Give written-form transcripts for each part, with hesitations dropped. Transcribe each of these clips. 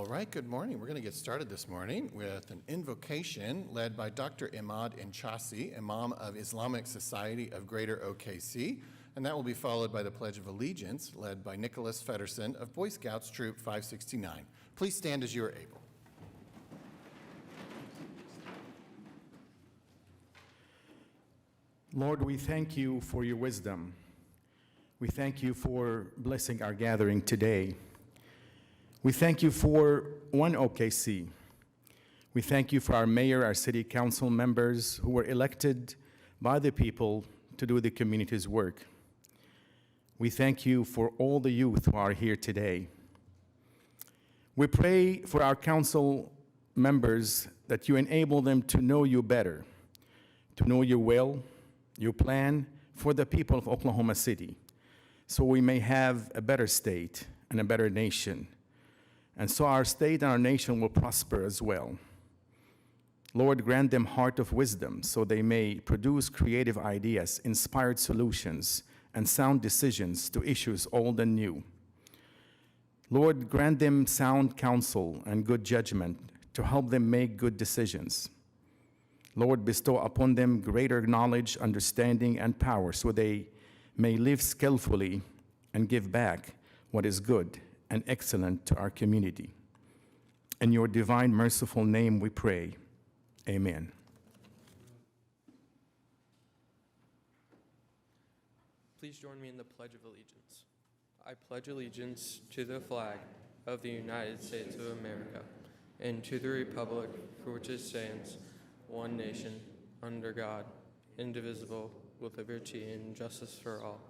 All right, good morning. We're going to get started this morning with an invocation led by Dr. Imad Inchasi, Imam of Islamic Society of Greater OKC, and that will be followed by the Pledge of Allegiance led by Nicholas Feddersen of Boy Scouts Troop 569. Please stand as you are able. Lord, we thank you for your wisdom. We thank you for blessing our gathering today. We thank you for One OKC. We thank you for our mayor, our city council members who were elected by the people to do the community's work. We thank you for all the youth who are here today. We pray for our council members that you enable them to know you better, to know your will, your plan for the people of Oklahoma City, so we may have a better state and a better nation. And so our state and our nation will prosper as well. Lord, grant them heart of wisdom so they may produce creative ideas, inspired solutions, and sound decisions to issues old and new. Lord, grant them sound counsel and good judgment to help them make good decisions. Lord, bestow upon them greater knowledge, understanding, and power so they may live skillfully and give back what is good and excellent to our community. In your divine, merciful name we pray. Amen. Please join me in the Pledge of Allegiance. I pledge allegiance to the flag of the United States of America and to the republic for which it stands, one nation, under God, indivisible, with liberty and justice for all.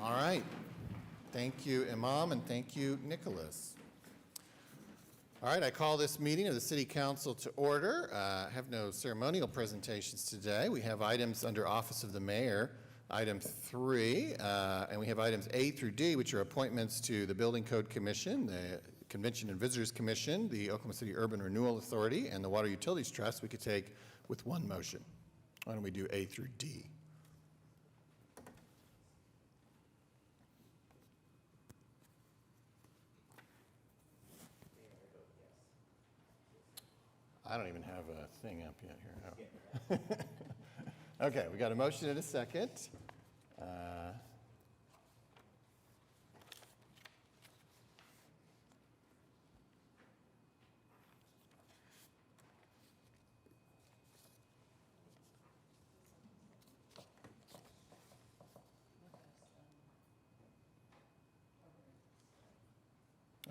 All right. Thank you, Imam, and thank you, Nicholas. All right, I call this meeting of the City Council to order. I have no ceremonial presentations today. We have items under Office of the Mayor, item 3, and we have items A through D, which are appointments to the Building Code Commission, the Convention and Visitors Commission, the Oklahoma City Urban Renewal Authority, and the Water Utilities Trust. We could take with one motion. Why don't we do A through D? I don't even have a thing up yet here. No. Okay, we got a motion and a second.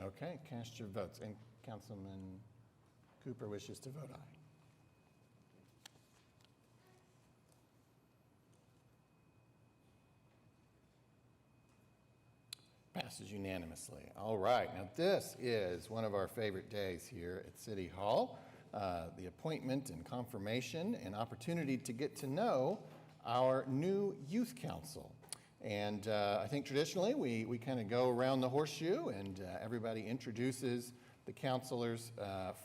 Okay, cast your votes. And Councilman Cooper wishes to vote aye. Passes unanimously. All right, now this is one of our favorite days here at City Hall, the appointment and confirmation and opportunity to get to know our new youth council. And I think traditionally we kind of go around the horseshoe and everybody introduces the counselors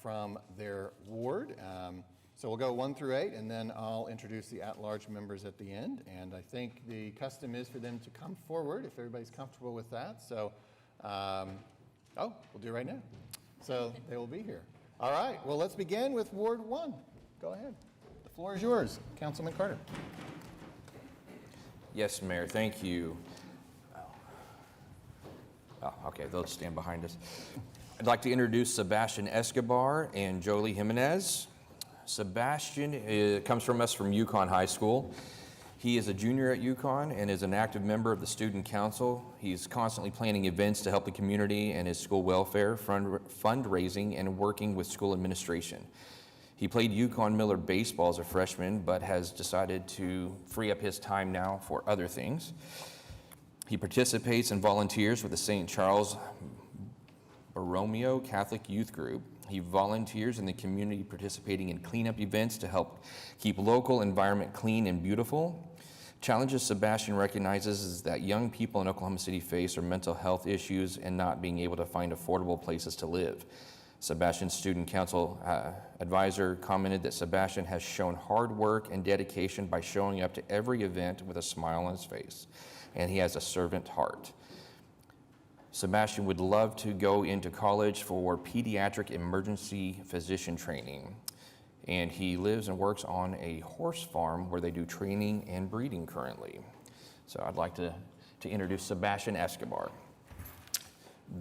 from their ward. So we'll go 1 through 8, and then I'll introduce the at-large members at the end. And I think the custom is for them to come forward if everybody's comfortable with that. So, we'll do it right now. So they will be here. All right, well, let's begin with Ward 1. Go ahead. The floor is yours, Councilman Carter. Yes, Mayor, thank you. Oh, okay, they'll stand behind us. I'd like to introduce Sebastian Escobar and Jolie Jimenez. Sebastian comes from us from Yukon High School. He is a junior at Yukon and is an active member of the student council. He's constantly planning events to help the community and his school welfare, fundraising, and working with school administration. He played Yukon Miller baseball as a freshman, but has decided to free up his time now for other things. He participates and volunteers with the St. Charles Borromeo Catholic Youth Group. He volunteers in the community, participating in cleanup events to help keep local environment clean and beautiful. Challenges Sebastian recognizes is that young people in Oklahoma City face are mental health issues and not being able to find affordable places to live. Sebastian's student council advisor commented that Sebastian has shown hard work and dedication by showing up to every event with a smile on his face, and he has a servant heart. Sebastian would love to go into college for pediatric emergency physician training, and he lives and works on a horse farm where they do training and breeding currently. So I'd like to introduce Sebastian Escobar.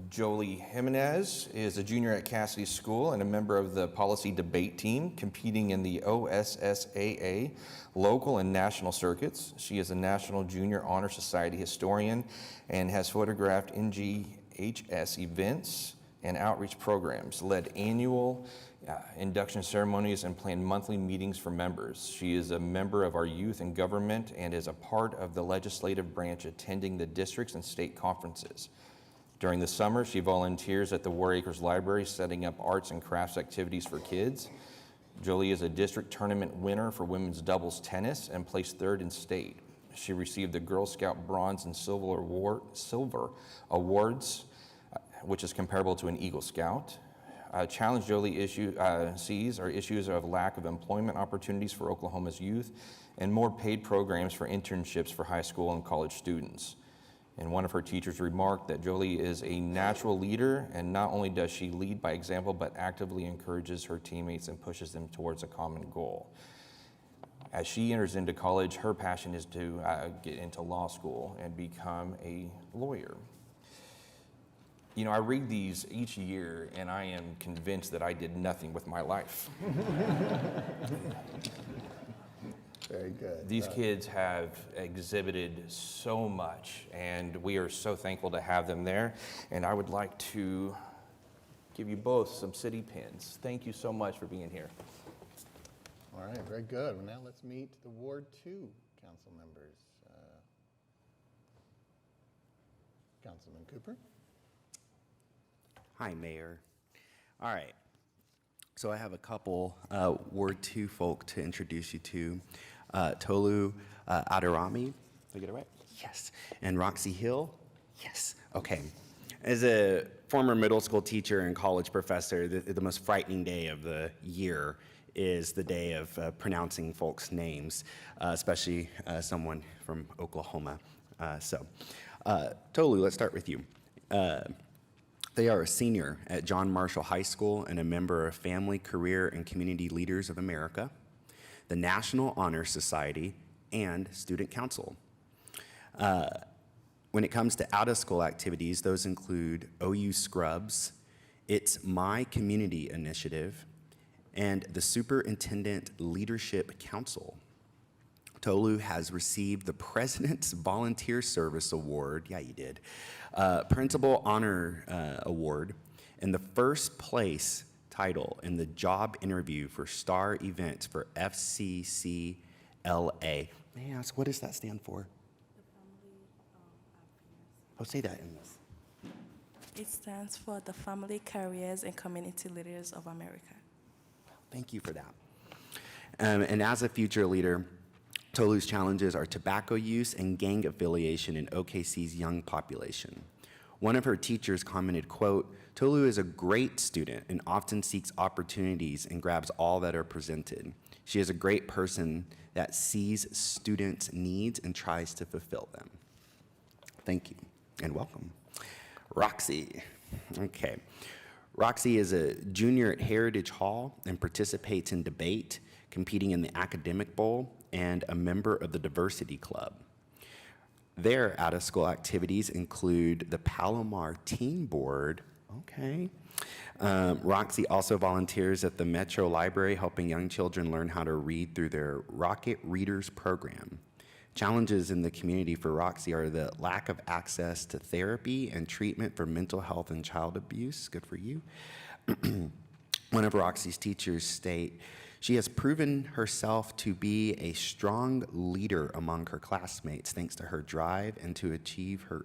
Jolie Jimenez is a junior at Cassidy School and a member of the policy debate team competing in the OSSAA local and national circuits. She is a National Junior Honor Society historian and has photographed NGHS events and outreach programs, led annual induction ceremonies, and planned monthly meetings for members. She is a member of our youth and government and is a part of the legislative branch attending the districts and state conferences. During the summer, she volunteers at the War Acres Library setting up arts and crafts activities for kids. Jolie is a district tournament winner for women's doubles tennis and placed third in state. She received the Girl Scout Bronze and Silver Awards, which is comparable to an Eagle Scout. Challenge Jolie sees are issues of lack of employment opportunities for Oklahoma's youth and more paid programs for internships for high school and college students. And one of her teachers remarked that Jolie is a natural leader, and not only does she lead by example, but actively encourages her teammates and pushes them towards a common goal. As she enters into college, her passion is to get into law school and become a lawyer. You know, I read these each year, and I am convinced that I did nothing with my life. Very good. These kids have exhibited so much, and we are so thankful to have them there. And I would like to give you both some city pins. Thank you so much for being here. All right, very good. Well, now let's meet the Ward 2 council members. Councilman Cooper. Hi, Mayor. All right. So I have a couple Ward 2 folk to introduce you to. Tolu Adarami. Did I get it right? Yes. And Roxy Hill? Yes. Okay. As a former middle school teacher and college professor, the most frightening day of the year is the day of pronouncing folks' names, especially someone from Oklahoma. Tolu, let's start with you. They are a senior at John Marshall High School and a member of Family, Career, and Community Leaders of America, the National Honor Society, and Student Council. When it comes to out-of-school activities, those include OU Scrubs, It's My Community Initiative, and the Superintendent Leadership Council. Tolu has received the President's Volunteer Service Award, yeah, you did, Principal Honor Award, and the first place title in the job interview for Star Events for FCCLA. May I ask, what does that stand for? Oh, say that in this. It stands for the Family, Careers, and Community Leaders of America. Thank you for that. And as a future leader, Tolu's challenges are tobacco use and gang affiliation in OKC's young population. One of her teachers commented, quote, "Tolu is a great student and often seeks opportunities and grabs all that are presented. She is a great person that sees students' needs and tries to fulfill them." Thank you and welcome. Roxy. Okay. Roxy is a junior at Heritage Hall and participates in debate, competing in the Academic Bowl, and a member of the Diversity Club. Their out-of-school activities include the Palomar Teen Board. Okay. Roxy also volunteers at the Metro Library, helping young children learn how to read through their Rocket Readers program. Challenges in the community for Roxy are the lack of access to therapy and treatment for mental health and child abuse. Good for you. One of Roxy's teachers state, "She has proven herself to be a strong leader among her classmates thanks to her drive and to achieve her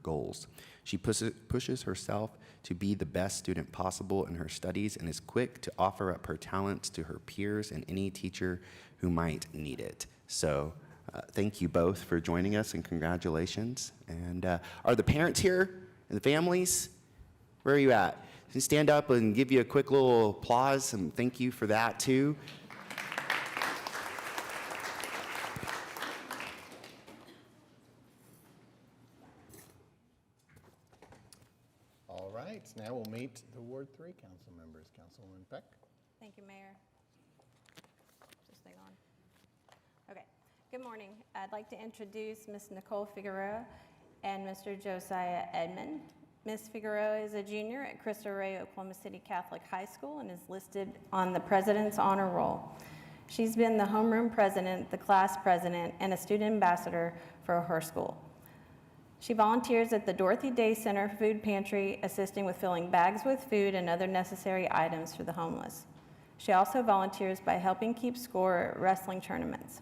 goals. She pushes herself to be the best student possible in her studies and is quick to offer up her talents to her peers and any teacher who might need it." So thank you both for joining us and congratulations. And are the parents here and the families? Where are you at? Can stand up and give you a quick little applause and thank you for that too. right, now we'll meet the Ward 3 council members. Councilwoman Peck. Thank you, Mayor. Is this thing on? Okay. Good morning. I'd like to introduce Ms. Nicole Figueroa and Mr. Josiah Edmond. Ms. Figueroa is a junior at Cristo Rey Oklahoma City Catholic High School and is listed on the President's Honor Roll. She's been the homeroom president, the class president, and a student ambassador for her school. She volunteers at the Dorothy Day Center Food Pantry, assisting with filling bags with food and other necessary items for the homeless. She also volunteers by helping keep score at wrestling tournaments.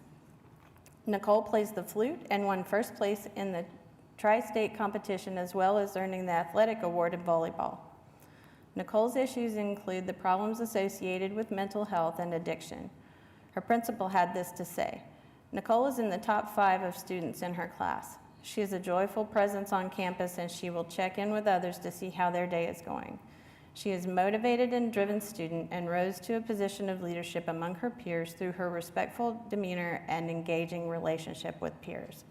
Nicole plays the flute and won first place in the tri-state competition, as well as earning the athletic award in volleyball. Nicole's issues include the problems associated with mental health and addiction. Her principal had this to say: Nicole is in the top 5 of students in her class. She is a joyful presence on campus, and she will check in with others to see how their day is going. She is a motivated and driven student and rose to a position of leadership among her peers through her respectful demeanor and engaging relationship with peers.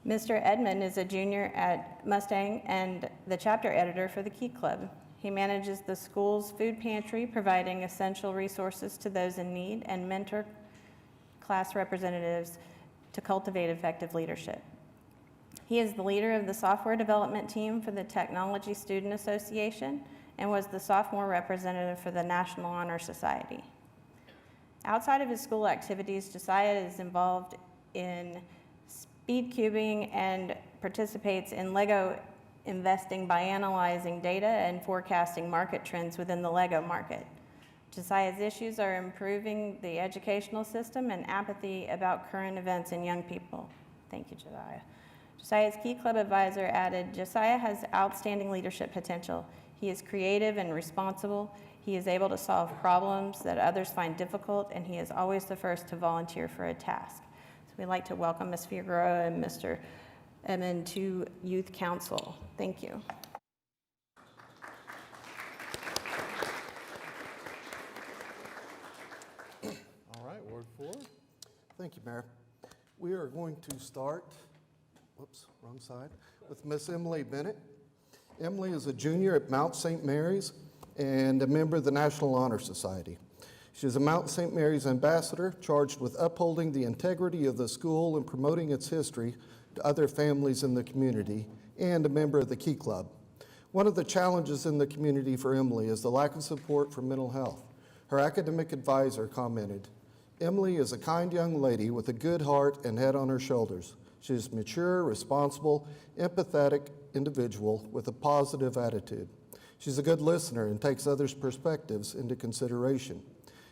Mr. Edmond is a junior at Mustang and the chapter editor for the Key Club. He manages the school's food pantry, providing essential resources to those in need, and mentor class representatives to cultivate effective leadership. He is the leader of the software development team for the Technology Student Association and was the sophomore representative for the National Honor Society. Outside of his school activities, Josiah is involved in speed cubing and participates in Lego investing by analyzing data and forecasting market trends within the Lego market. Josiah's issues are improving the educational system and apathy about current events in young people. Thank you, Josiah. Josiah's Key Club advisor added, Josiah has outstanding leadership potential. He is creative and responsible. He is able to solve problems that others find difficult, and he is always the first to volunteer for a task. So we'd like to welcome Ms. Figueroa and Mr. Edmond to Youth Council. Thank you. All right, Ward 4. Thank you, Mayor. We are going to start, whoops, wrong side, with Miss Emily Bennett. Emily is a junior at Mount St. Mary's and a member of the National Honor Society. She is a Mount St. Mary's ambassador charged with upholding the integrity of the school and promoting its history to other families in the community, and a member of the Key Club. One of the challenges in the community for Emily is the lack of support for mental health. Her academic advisor commented, Emily is a kind young lady with a good heart and head on her shoulders. She is mature, responsible, empathetic individual with a positive attitude. She's a good listener and takes others' perspectives into consideration.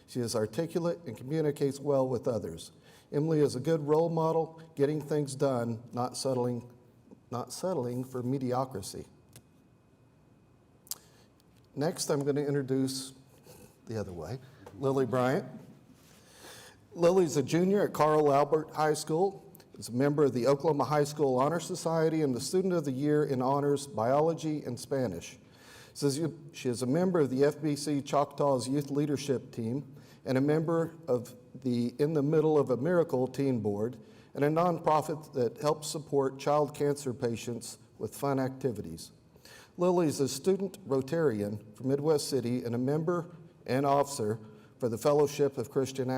She is articulate and communicates well with others. Emily is a good role model, getting things done, not settling for mediocrity. Next, I'm going to introduce the other way, Lily Bryant. Lily's a junior at Carl Albert High School, is a member of the Oklahoma High School Honor Society and the Student of the Year in Honors Biology and Spanish. She is a member of the FBC Choctaws Youth Leadership Team and a member of the In the Middle of a Miracle Teen Board, and a nonprofit that helps support child cancer patients with fun activities. Lily is a student Rotarian from Midwest City and a member and officer for the Fellowship of Christian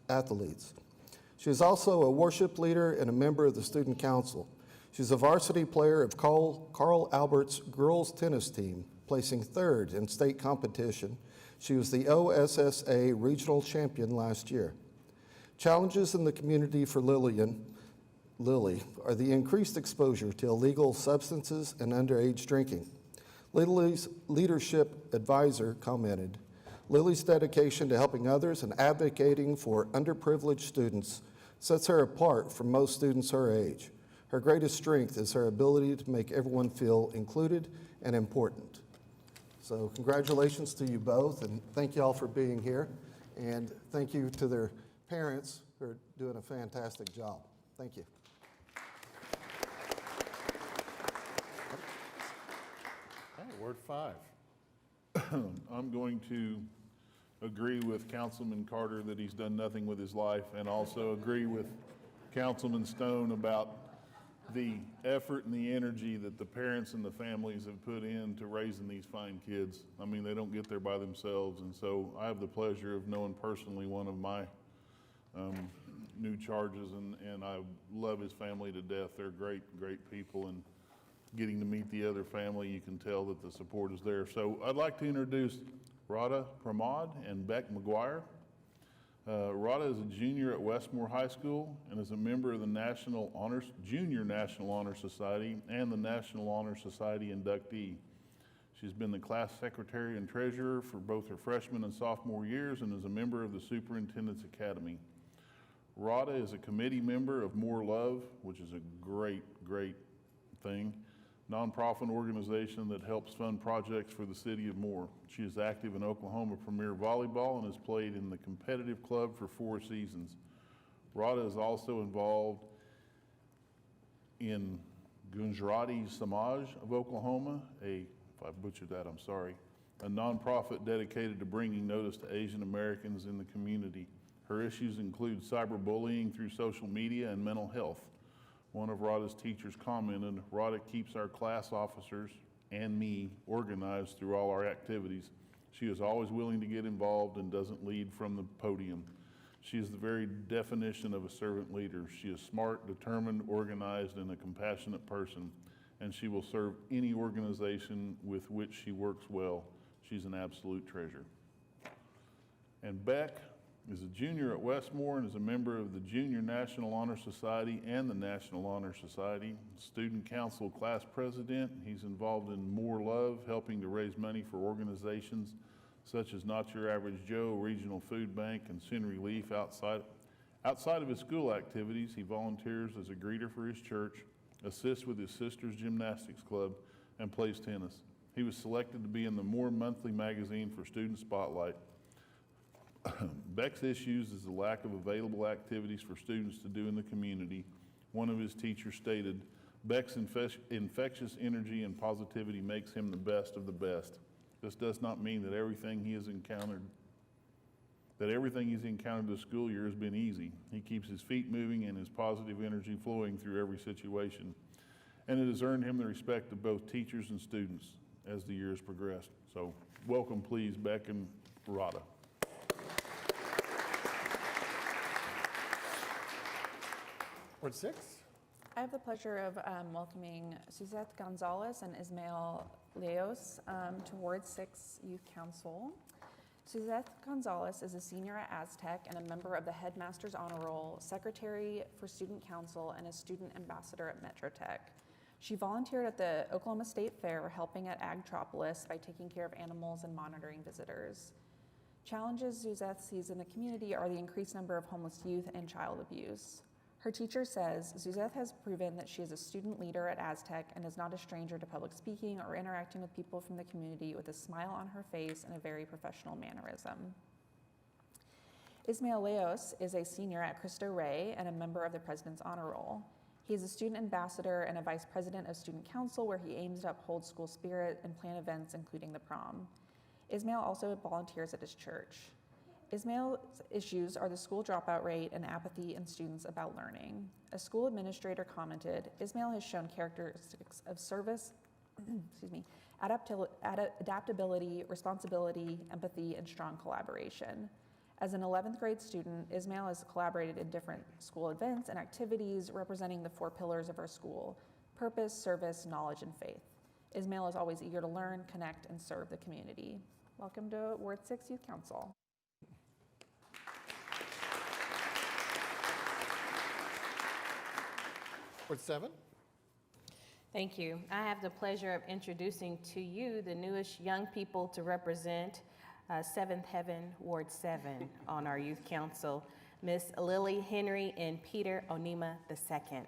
Athletes. She is also a worship leader and a member of the Student Council. She's a varsity player of Carl Albert's girls tennis team, placing 3rd in state competition. She was the OSSA regional champion last year. Challenges in the community for Lily are the increased exposure to illegal substances and underage drinking. Lily's leadership advisor commented, Lily's dedication to helping others and advocating for underprivileged students sets her apart from most students her age. Her greatest strength is her ability to make everyone feel included and important. So congratulations to you both, and thank you all for being here. And thank you to their parents who are doing a fantastic job. Thank you. Okay, Ward 5. I'm going to agree with Councilman Carter that he's done nothing with his life, and also agree with Councilman Stone about the effort and the energy that the parents and the families have put into raising these fine kids. I mean, they don't get there by themselves, and so I have the pleasure of knowing personally one of my new charges, and I love his family to death. They're great, great people, and getting to meet the other family, you can tell that the support is there. So I'd like to introduce Radha Pramod and Beck McGuire. Radha is a junior at Westmore High School and is a member of the Junior National Honor Society and the National Honor Society inductee. She's been the class secretary and treasurer for both her freshman and sophomore years and is a member of the Superintendent's Academy. Radha is a committee member of More Love, which is a great, great thing, nonprofit organization that helps fund projects for the city of Moore. She is active in Oklahoma Premier Volleyball and has played in the competitive club for 4 seasons. Radha is also involved in Gujarati Samaj of Oklahoma, if I butchered that, I'm sorry, a nonprofit dedicated to bringing notice to Asian Americans in the community. Her issues include cyberbullying through social media and mental health. One of Radha's teachers commented, Radha keeps our class officers and me organized through all our activities. She is always willing to get involved and doesn't lead from the podium. She is the very definition of a servant leader. She is smart, determined, organized, and a compassionate person, and she will serve any organization with which she works well. She's an absolute treasure. And Beck is a junior at Westmore and is a member of the Junior National Honor Society and the National Honor Society. Student Council class president. He's involved in More Love, helping to raise money for organizations such as Not Your Average Joe, Regional Food Bank, and Sin Relief. Outside of his school activities, he volunteers as a greeter for his church, assists with his sister's gymnastics club, and plays tennis. He was selected to be in the More Monthly magazine for Student Spotlight. Beck's issues is the lack of available activities for students to do in the community. One of his teachers stated, Beck's infectious energy and positivity makes him the best of the best. This does not mean that everything he's encountered this school year has been easy. He keeps his feet moving and his positive energy flowing through every situation. And it has earned him the respect of both teachers and students as the years progressed. So welcome, please, Beck and Radha. Ward 6? I have the pleasure of welcoming Suzette Gonzalez and Ismael Leos to Ward 6 Youth Council. Suzette Gonzalez is a senior at Aztec and a member of the Headmaster's Honor Roll, Secretary for Student Council, and a student ambassador at Metro Tech. She volunteered at the Oklahoma State Fair, helping at Agtropolis by taking care of animals and monitoring visitors. Challenges Suzette sees in the community are the increased number of homeless youth and child abuse. Her teacher says Suzette has proven that she is a student leader at Aztec and is not a stranger to public speaking or interacting with people from the community with a smile on her face and a very professional mannerism. Ismael Leos is a senior at Cristo Rey and a member of the President's Honor Roll. He is a student ambassador and a vice president of Student Council, where he aims to uphold school spirit and plan events, including the prom. Ismael also volunteers at his church. Ismael's issues are the school dropout rate and apathy in students about learning. A school administrator commented, Ismael has shown characteristics of service, adaptability, responsibility, empathy, and strong collaboration. As an 11th grade student, Ismael has collaborated in different school events and activities representing the 4 pillars of our school: purpose, service, knowledge, and faith. Ismael is always eager to learn, connect, and serve the community. Welcome to Ward 6 Youth Council. Ward 7? Thank you. I have the pleasure of introducing to you the newest young people to represent 7th Heaven, Ward 7 on our Youth Council, Miss Lily Henry and Peter Onima II.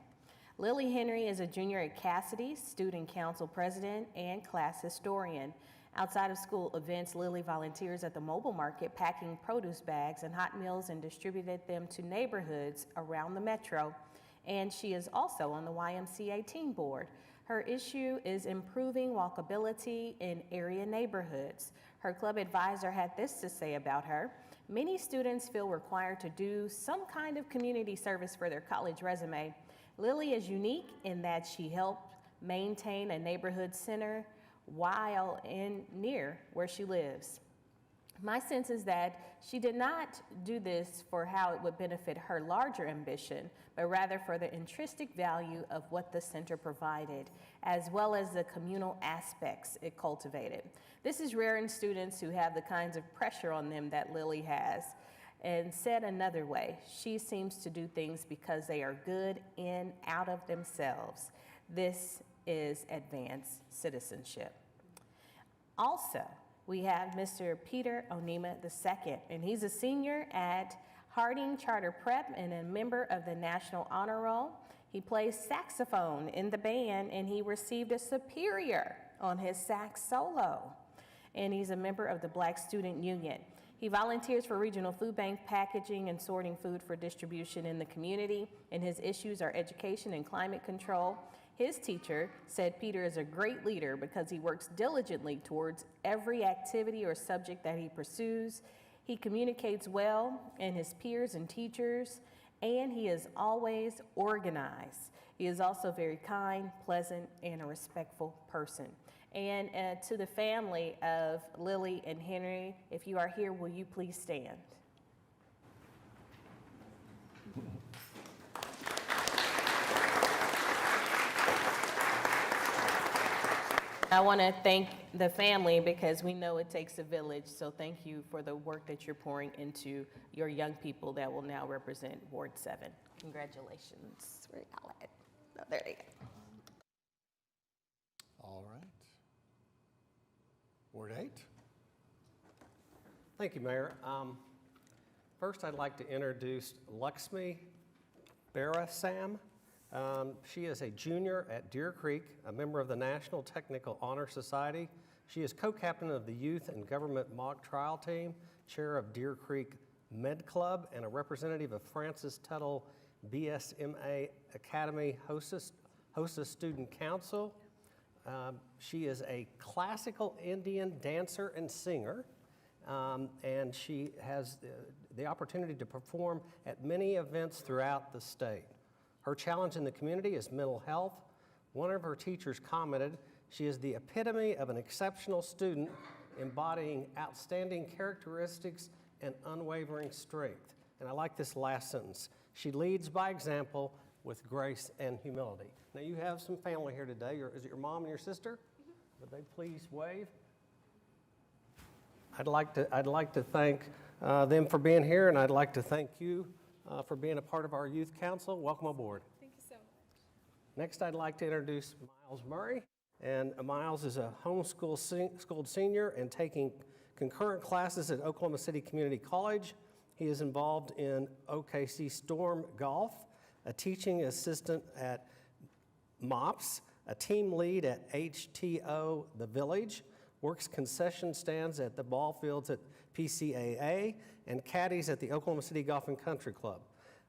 Lily Henry is a junior at Cassidy, Student Council President and class historian. Outside of school events, Lily volunteers at the mobile market, packing produce bags and hot meals and distributed them to neighborhoods around the metro. And she is also on the YMCA Teen Board. Her issue is improving walkability in area neighborhoods. Her club advisor had this to say about her: many students feel required to do some kind of community service for their college resume. Lily is unique in that she helped maintain a neighborhood center while near where she lives. My sense is that she did not do this for how it would benefit her larger ambition, but rather for the intrinsic value of what the center provided, as well as the communal aspects it cultivated. This is rare in students who have the kinds of pressure on them that Lily has. And said another way, she seems to do things because they are good in, out of themselves. This is advanced citizenship. Also, we have Mr. Peter Onima II, and he's a senior at Harding Charter Prep and a member of the National Honor Roll. He plays saxophone in the band, and he received a superior on his sax solo. And he's a member of the Black Student Union. He volunteers for regional food bank packaging and sorting food for distribution in the community, and his issues are education and climate control. His teacher said Peter is a great leader because he works diligently towards every activity or subject that he pursues. He communicates well in his peers and teachers, and he is always organized. He is also very kind, pleasant, and a respectful person. And to the family of Lily and Henry, if you are here, will you please stand? I want to thank the family because we know it takes a village, so thank you for the work that you're pouring into your young people that will now represent Ward 7. Congratulations. Where y'all at? Oh, there you go. All right. Ward 8. Thank you, Mayor. First, I'd like to introduce Lakshmi Barasam. She is a junior at Deer Creek, a member of the National Technical Honor Society. She is co-captain of the Youth and Government Mock Trial Team, chair of Deer Creek Med Club, and a representative of Francis Tuttle BSMA Academy Hostess Student Council. She is a classical Indian dancer and singer, and she has the opportunity to perform at many events throughout the state. Her challenge in the community is mental health. One of her teachers commented, she is the epitome of an exceptional student embodying outstanding characteristics and unwavering strength. And I like this last sentence. She leads by example with grace and humility. Now you have some family here today. Is it your mom and your sister? Would they please wave? I'd like to thank them for being here, and I'd like to thank you for being a part of our youth council. Welcome aboard. Thank you so much. Next, I'd like to introduce Miles Murray. And Miles is a homeschooled senior and taking concurrent classes at Oklahoma City Community College. He is involved in OKC Storm Golf, a teaching assistant at MOPS, a team lead at HTO The Village, works concession stands at the ball fields at PCAA, and caddies at the Oklahoma City Golf and Country Club.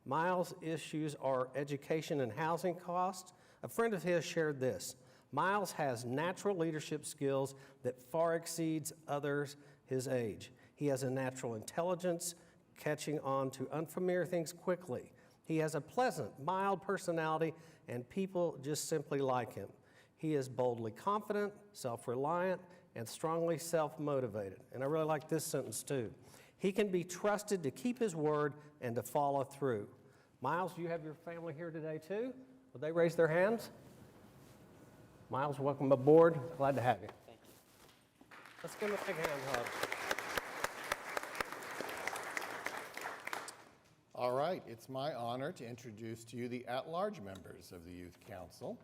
Miles' issues are education and housing costs. A friend of his shared this. Miles has natural leadership skills that far exceeds others his age. He has a natural intelligence, catching on to unfamiliar things quickly. He has a pleasant, mild personality, and people just simply like him. He is boldly confident, self-reliant, and strongly self-motivated. And I really like this sentence too. He can be trusted to keep his word and to follow through. Miles, you have your family here today too? Would they raise their hands? Miles, welcome aboard. Glad to have you. Thank you. Let's give him a big hand hug. All right, it's my honor to introduce to you the at-large members of the Youth Council.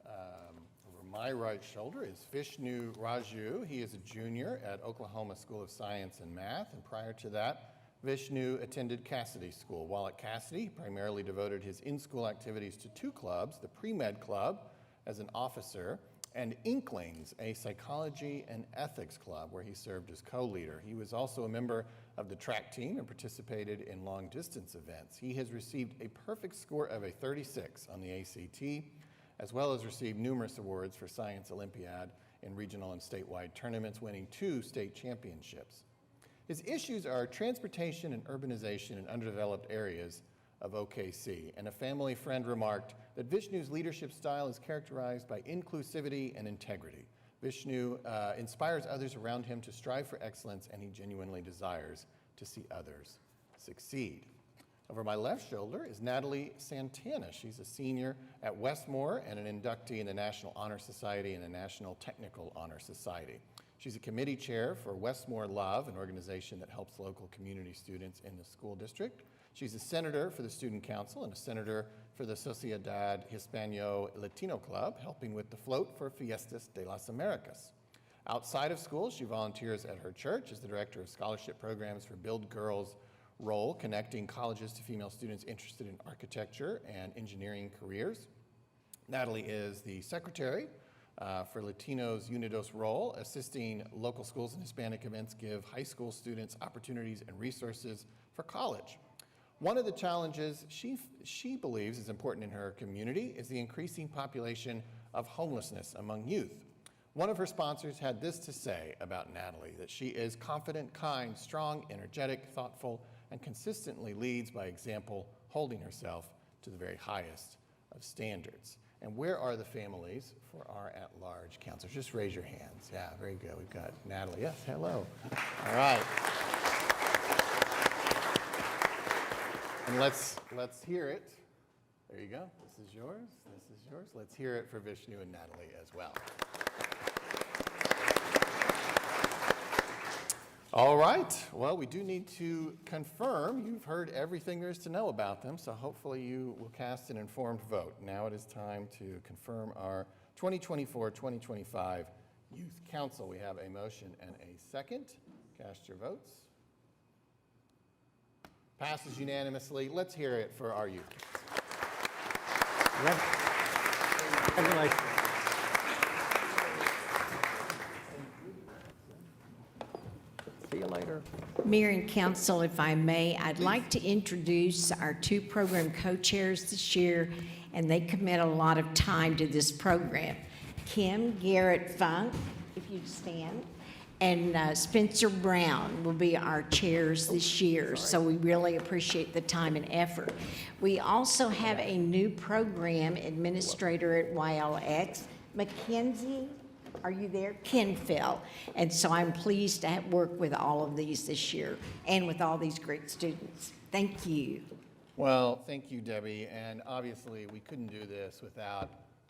Over my right shoulder is Vishnu Raju. He is a junior at Oklahoma School of Science and Math, and prior to that, Vishnu attended Cassidy School. While at Cassidy, he primarily devoted his in-school activities to two clubs, the Pre-Med Club as an officer, and Inklings, a psychology and ethics club where he served as co-leader. He was also a member of the track team and participated in long-distance events. He has received a perfect score of a 36 on the ACT, as well as received numerous awards for Science Olympiad in regional and statewide tournaments, winning 2 state championships. His issues are transportation and urbanization in underdeveloped areas of OKC, and a family friend remarked, that Vishnu's leadership style is characterized by inclusivity and integrity. Vishnu inspires others around him to strive for excellence, and he genuinely desires to see others succeed. Over my left shoulder is Natalie Santana. She's a senior at Westmore and an inductee in the National Honor Society and the National Technical Honor Society. She's a committee chair for Westmore Love, an organization that helps local community students in the school district. She's a senator for the Student Council and a senator for the Sociedad Hispano Latino Club, helping with the float for Fiestas de las Americas. Outside of school, she volunteers at her church as the director of scholarship programs for Build Girls Roll, connecting colleges to female students interested in architecture and engineering careers. Natalie is the secretary for Latinos Unidos Roll, assisting local schools and Hispanic events give high school students opportunities and resources for college. One of the challenges she believes is important in her community is the increasing population of homelessness among youth. One of her sponsors had this to say about Natalie, that she is confident, kind, strong, energetic, thoughtful, and consistently leads by example, holding herself to the very highest of standards. And where are the families for our at-large counselors? Just raise your hands. Yeah, very good. We've got Natalie. Yes, hello. All right. And let's hear it. There you go. This is yours. This is yours. Let's hear it for Vishnu and Natalie as well. All right. Well, we do need to confirm. You've heard everything there is to know about them, so hopefully you will cast an informed vote. Now it is time to confirm our 2024-2025 Youth Council. We have a motion and a second. Cast your votes. Passes unanimously. Let's hear it for our youth. Congratulations. See you later. Mayor and Council, if I may, I'd like to introduce our two program co-chairs this year, and they commit a lot of time to this program. Kim Garrett Funk, if you'd stand, and Spencer Brown will be our chairs this year, so we really appreciate the time and effort. We also have a new program administrator at YLX, Mackenzie, are you there? Kenfell. And so I'm pleased to work with all of these this year and with all these great students. Thank you. Well, thank you, Debbie. And obviously, we couldn't do this without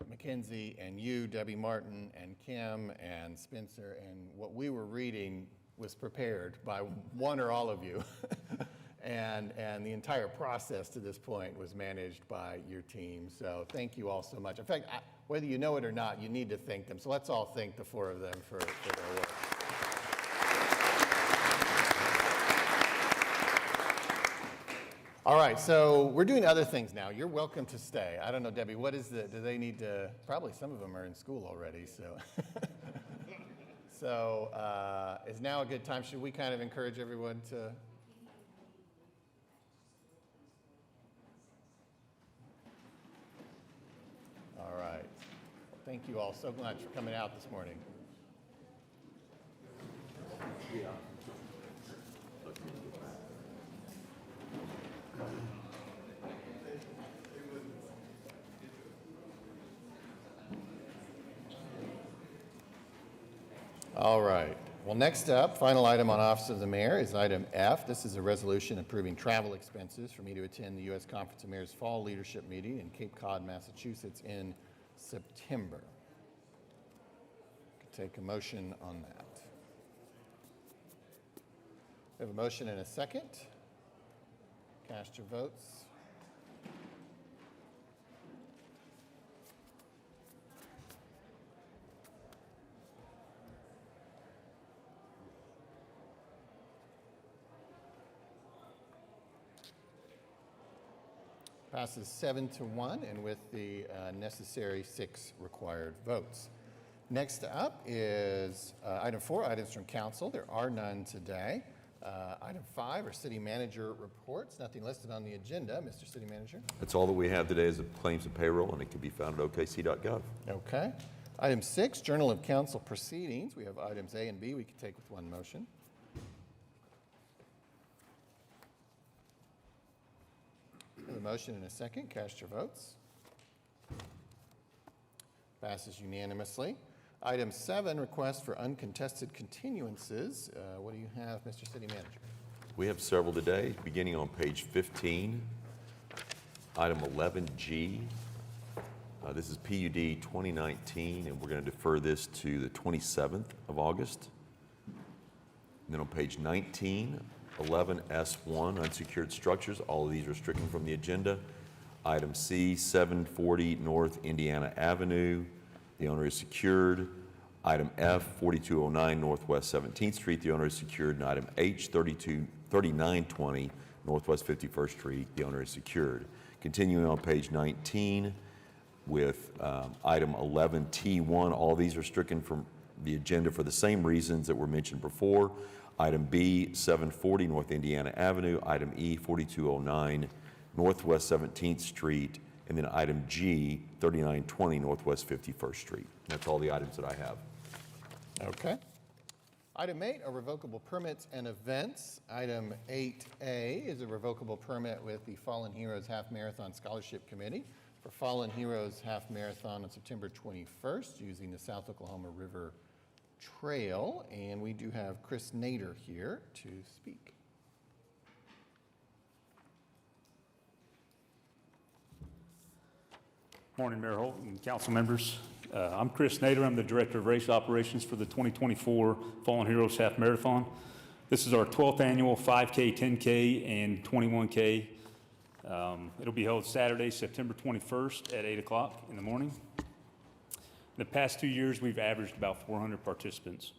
Mackenzie and you, Debbie Martin, and Kim and Spencer. And what we were reading was prepared by one or all of you. and the entire process to this point was managed by your team. So thank you all so much. In fact, whether you know it or not, you need to thank them. So let's all thank the four of them for their work. All right, so we're doing other things now. You're welcome to stay. I don't know, Debbie, what is do they need to, probably some of them are in school already, so. So is now a good time? Should we kind of encourage everyone to? All right. Well, thank you all so much for coming out this morning. All right. Well, next up, final item on Office of the Mayor is item F. This is a resolution approving travel expenses for me to attend the U.S. Conference of Mayors Fall Leadership Meeting in Cape Cod, Massachusetts in September. Could take a motion on that. We have a motion and a second. Cast your votes. Passes 7-1, and with the necessary 6 required votes. Next up is item 4, items from council. There are none today. Item 5 are city manager reports. Nothing listed on the agenda. Mr. City Manager. That's all that we have today is claims and payroll, and it can be found at okc.gov. Okay. Item 6, Journal of Council Proceedings. We have items A and B we can take with one motion. We have a motion and a second. Cast your votes. Passes unanimously. Item 7, request for uncontested continuances. What do you have, Mr. City Manager? We have several today, beginning on page 15. Item 11G. This is PUD 2019, and we're going to defer this to the 27th of August. And then on page 19, 11S1, unsecured structures. All of these are stricken from the agenda. Item C, 740 North Indiana Avenue. The owner is secured. Item F, 4209 Northwest 17th Street. The owner is secured. And item H, 3920 Northwest 51st Street. The owner is secured. Continuing on page 19 with item 11T1. All these are stricken from the agenda for the same reasons that were mentioned before. Item B, 740 North Indiana Avenue. Item E, 4209 Northwest 17th Street. And then item G, 3920 Northwest 51st Street. That's all the items that I have. Okay. Item 8 are revocable permits and events. Item 8A is a revocable permit with the Fallen Heroes Half Marathon Scholarship Committee for Fallen Heroes Half Marathon on September 21st using the South Oklahoma River Trail. And we do have Chris Nader here to speak. Morning, Mayor Holt and council members. I'm Chris Nader. I'm the Director of Race Operations for the 2024 Fallen Heroes Half Marathon. This is our 12th annual 5K, 10K, and 21K. It'll be held Saturday, September 21st at 8 o'clock in the morning. In the past 2 years, we've averaged about 400 participants.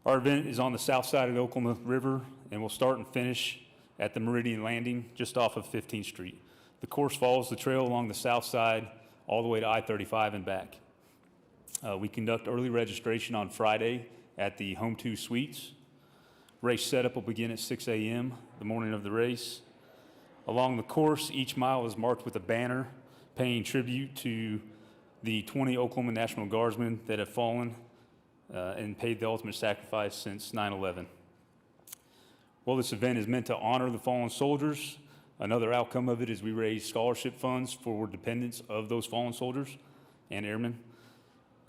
Our event is on the south side of the Oklahoma River, and we'll start and finish at the Meridian Landing just off of 15th Street. The course follows the trail along the south side all the way to I-35 and back. We conduct early registration on Friday at the Home 2 Suites. Race setup will begin at 6 a.m. the morning of the race. Along the course, each mile is marked with a banner paying tribute to the 20 Oklahoma National Guardsmen that have fallen and paid the ultimate sacrifice since 9/11. Well, this event is meant to honor the fallen soldiers. Another outcome of it is we raise scholarship funds for dependents of those fallen soldiers and airmen.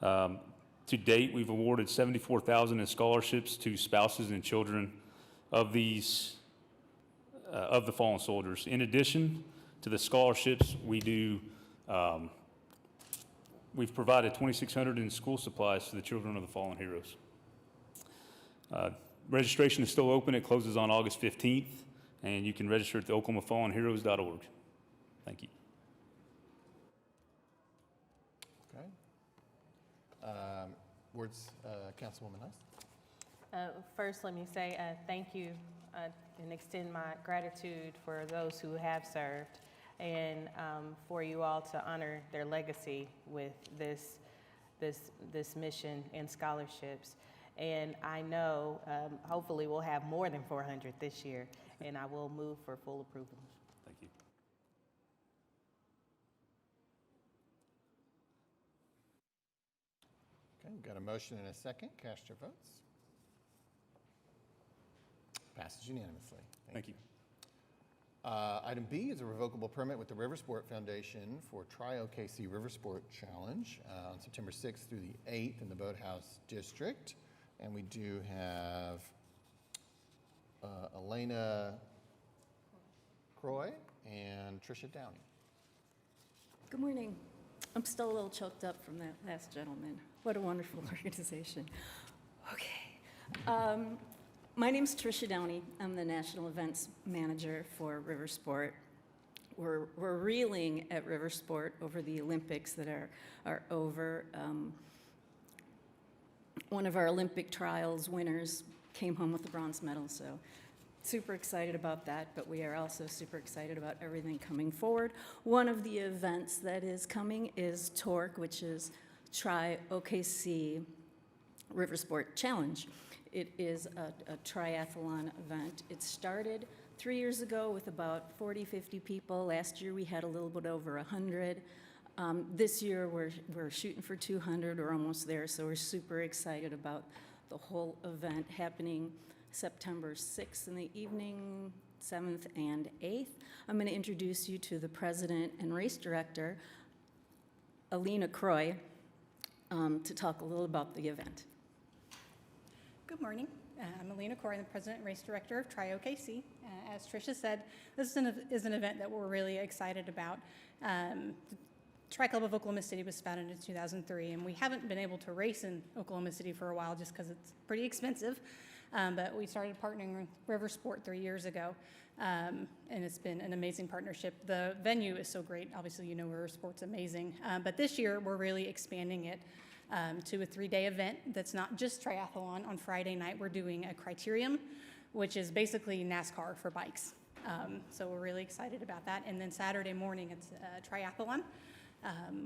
To date, we've awarded $74,000 in scholarships to spouses and children of these of the fallen soldiers. In addition to the scholarships, we've provided $2,600 in school supplies to the children of the fallen heroes. Registration is still open. It closes on August 15th, and you can register at the oklahomafallenheroes.org. Thank you. Okay. Words, Councilwoman Heiss. First, let me say thank you and extend my gratitude for those who have served and for you all to honor their legacy with this mission and scholarships. And I know hopefully we'll have more than 400 this year, and I will move for full approval. Thank you. Okay, we've got a motion and a second. Cast your votes. Passes unanimously. Thank you. Item B is a revocable permit with the Riversport Foundation for Tri-OKC Riversport Challenge on September 6th through the 8th in the Boathouse District. And we do have Elena Croy and Tricia Downey. Good morning. I'm still a little choked up from that last gentleman. What a wonderful organization. Okay. My name's Tricia Downey. I'm the National Events Manager for Riversport. We're reeling at Riversport over the Olympics that are over. One of our Olympic trials winners came home with a bronze medal, so super excited about that, but we are also super excited about everything coming forward. One of the events that is coming is TORC, which is Tri-OKC Riversport Challenge. It is a triathlon event. It started 3 years ago with about 40, 50 people. Last year we had a little bit over 100. This year we're shooting for 200. We're almost there, so we're super excited about the whole event happening September 6th in the evening, 7th and 8th. I'm going to introduce you to the president and race director, Elena Croy. to talk a little about the event. Good morning. I'm Alina Corey, the President and Race Director of Tri-OKC. As Tricia said, this is an event that we're really excited about. The Tri-Club of Oklahoma City was founded in 2003, and we haven't been able to race in Oklahoma City for a while just because it's pretty expensive. But we started partnering with River Sport 3 years ago, and it's been an amazing partnership. The venue is so great. Obviously, you know River Sport's amazing. But this year, we're really expanding it to a 3-day event that's not just triathlon. On Friday night, we're doing a criterium, which is basically NASCAR for bikes. So we're really excited about that. And then Saturday morning, it's a triathlon,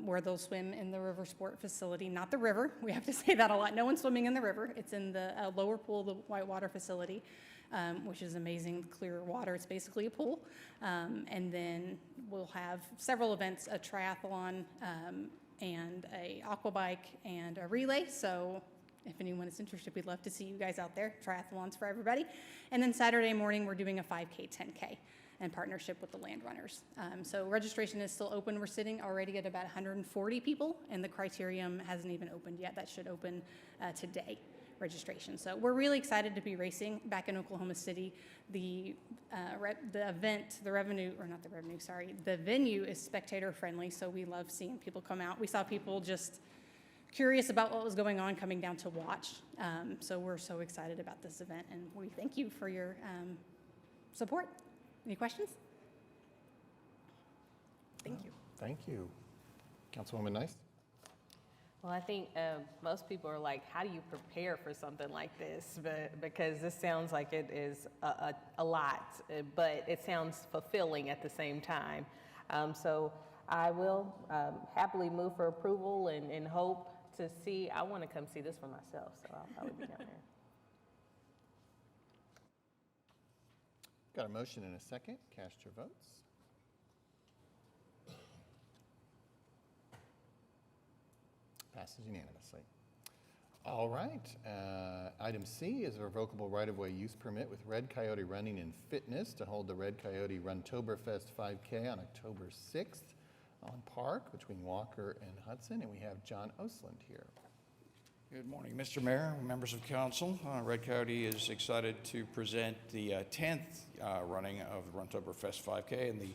where they'll swim in the River Sport facility, not the river. We have to say that a lot. No one's swimming in the river. It's in the lower pool, the Whitewater facility, which is amazing, clear water. It's basically a pool. And then we'll have several events, a triathlon, and a aqua bike and a relay. So if anyone is interested, we'd love to see you guys out there. Triathlons for everybody. And then Saturday morning, we're doing a 5K, 10K in partnership with the Land Runners. So registration is still open. We're sitting already at about 140 people, and the criterium hasn't even opened yet. That should open today, registration. So we're really excited to be racing back in Oklahoma City. The venue is spectator friendly, so we love seeing people come out. We saw people just curious about what was going on coming down to watch. So we're so excited about this event, and we thank you for your support. Any questions? Thank you. Thank you. Councilwoman Nice? Well, I think most people are like, how do you prepare for something like this? But because this sounds like it is a lot, but it sounds fulfilling at the same time. So I will happily move for approval and hope to see. I want to come see this for myself, so I'll probably be down there. Got a motion and a second. Cast your votes. Passes unanimously. All right. Item C is a revocable right-of-way use permit with Red Coyote Running and Fitness to hold the Red Coyote Runtoberfest 5K on October 6th on Park between Walker and Hudson. And we have John Osland here. Good morning, Mr. Mayor, members of council. Red Coyote is excited to present the 10th running of the Runtoberfest 5K and the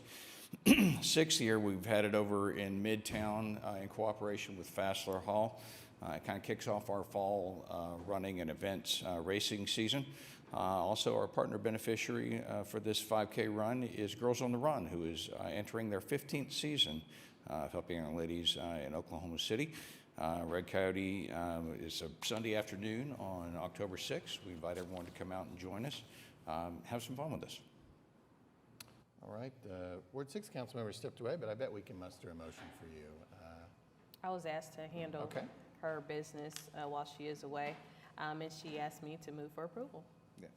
6th year. We've had it over in Midtown in cooperation with Fassler Hall. It kind of kicks off our fall running and events racing season. Also, our partner beneficiary for this 5K run is Girls on the Run, who is entering their 15th season of helping young ladies in Oklahoma City. Red Coyote is a Sunday afternoon on October 6th. We invite everyone to come out and join us. Have some fun with us. All right. Ward 6 council member stepped away, but I bet we can muster a motion for you. I was asked to handle her business while she is away, and she asked me to move for approval. Yeah.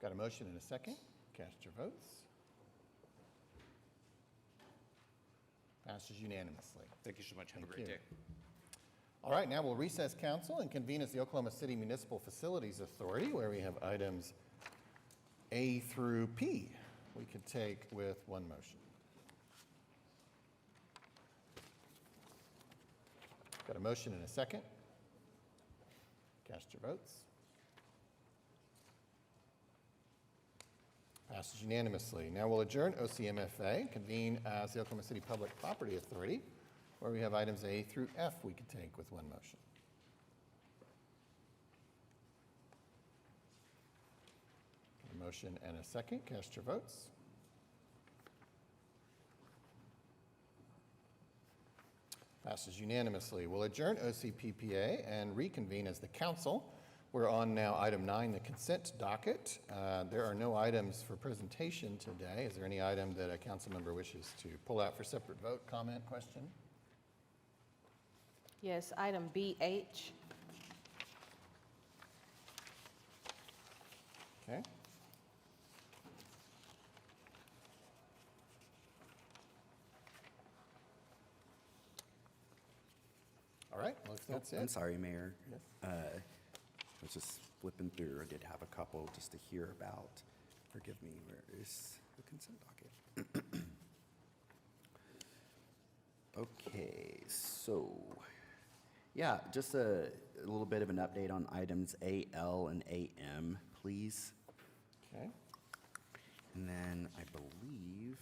Got a motion and a second. Cast your votes. Passes unanimously. Thank you so much. Have a Thank great you. day. All right, now we'll recess council and convene as the Oklahoma City Municipal Facilities Authority, where we have items A through P we could take with one motion. Got a motion and a second. Cast your votes. Passes unanimously. Now we'll adjourn OCMFA, convene as the Oklahoma City Public Property Authority, where we have items A through F we could take with one motion. A motion and a second. Cast your votes. Passes unanimously. We'll adjourn OCPPA and reconvene as the council. We're on now item 9, the consent docket. There are no items for presentation today. Is there any item that a council member wishes to pull out for separate vote, comment, question? Yes, item BH. Okay. All right, well, if that's it. I'm sorry, Mayor. Yes. I was just flipping through. I did have a couple just to hear about. Forgive me, where is the consent docket? Okay, so, yeah, just a little bit of an update on items A, L, and AM, please. Okay. And then I believe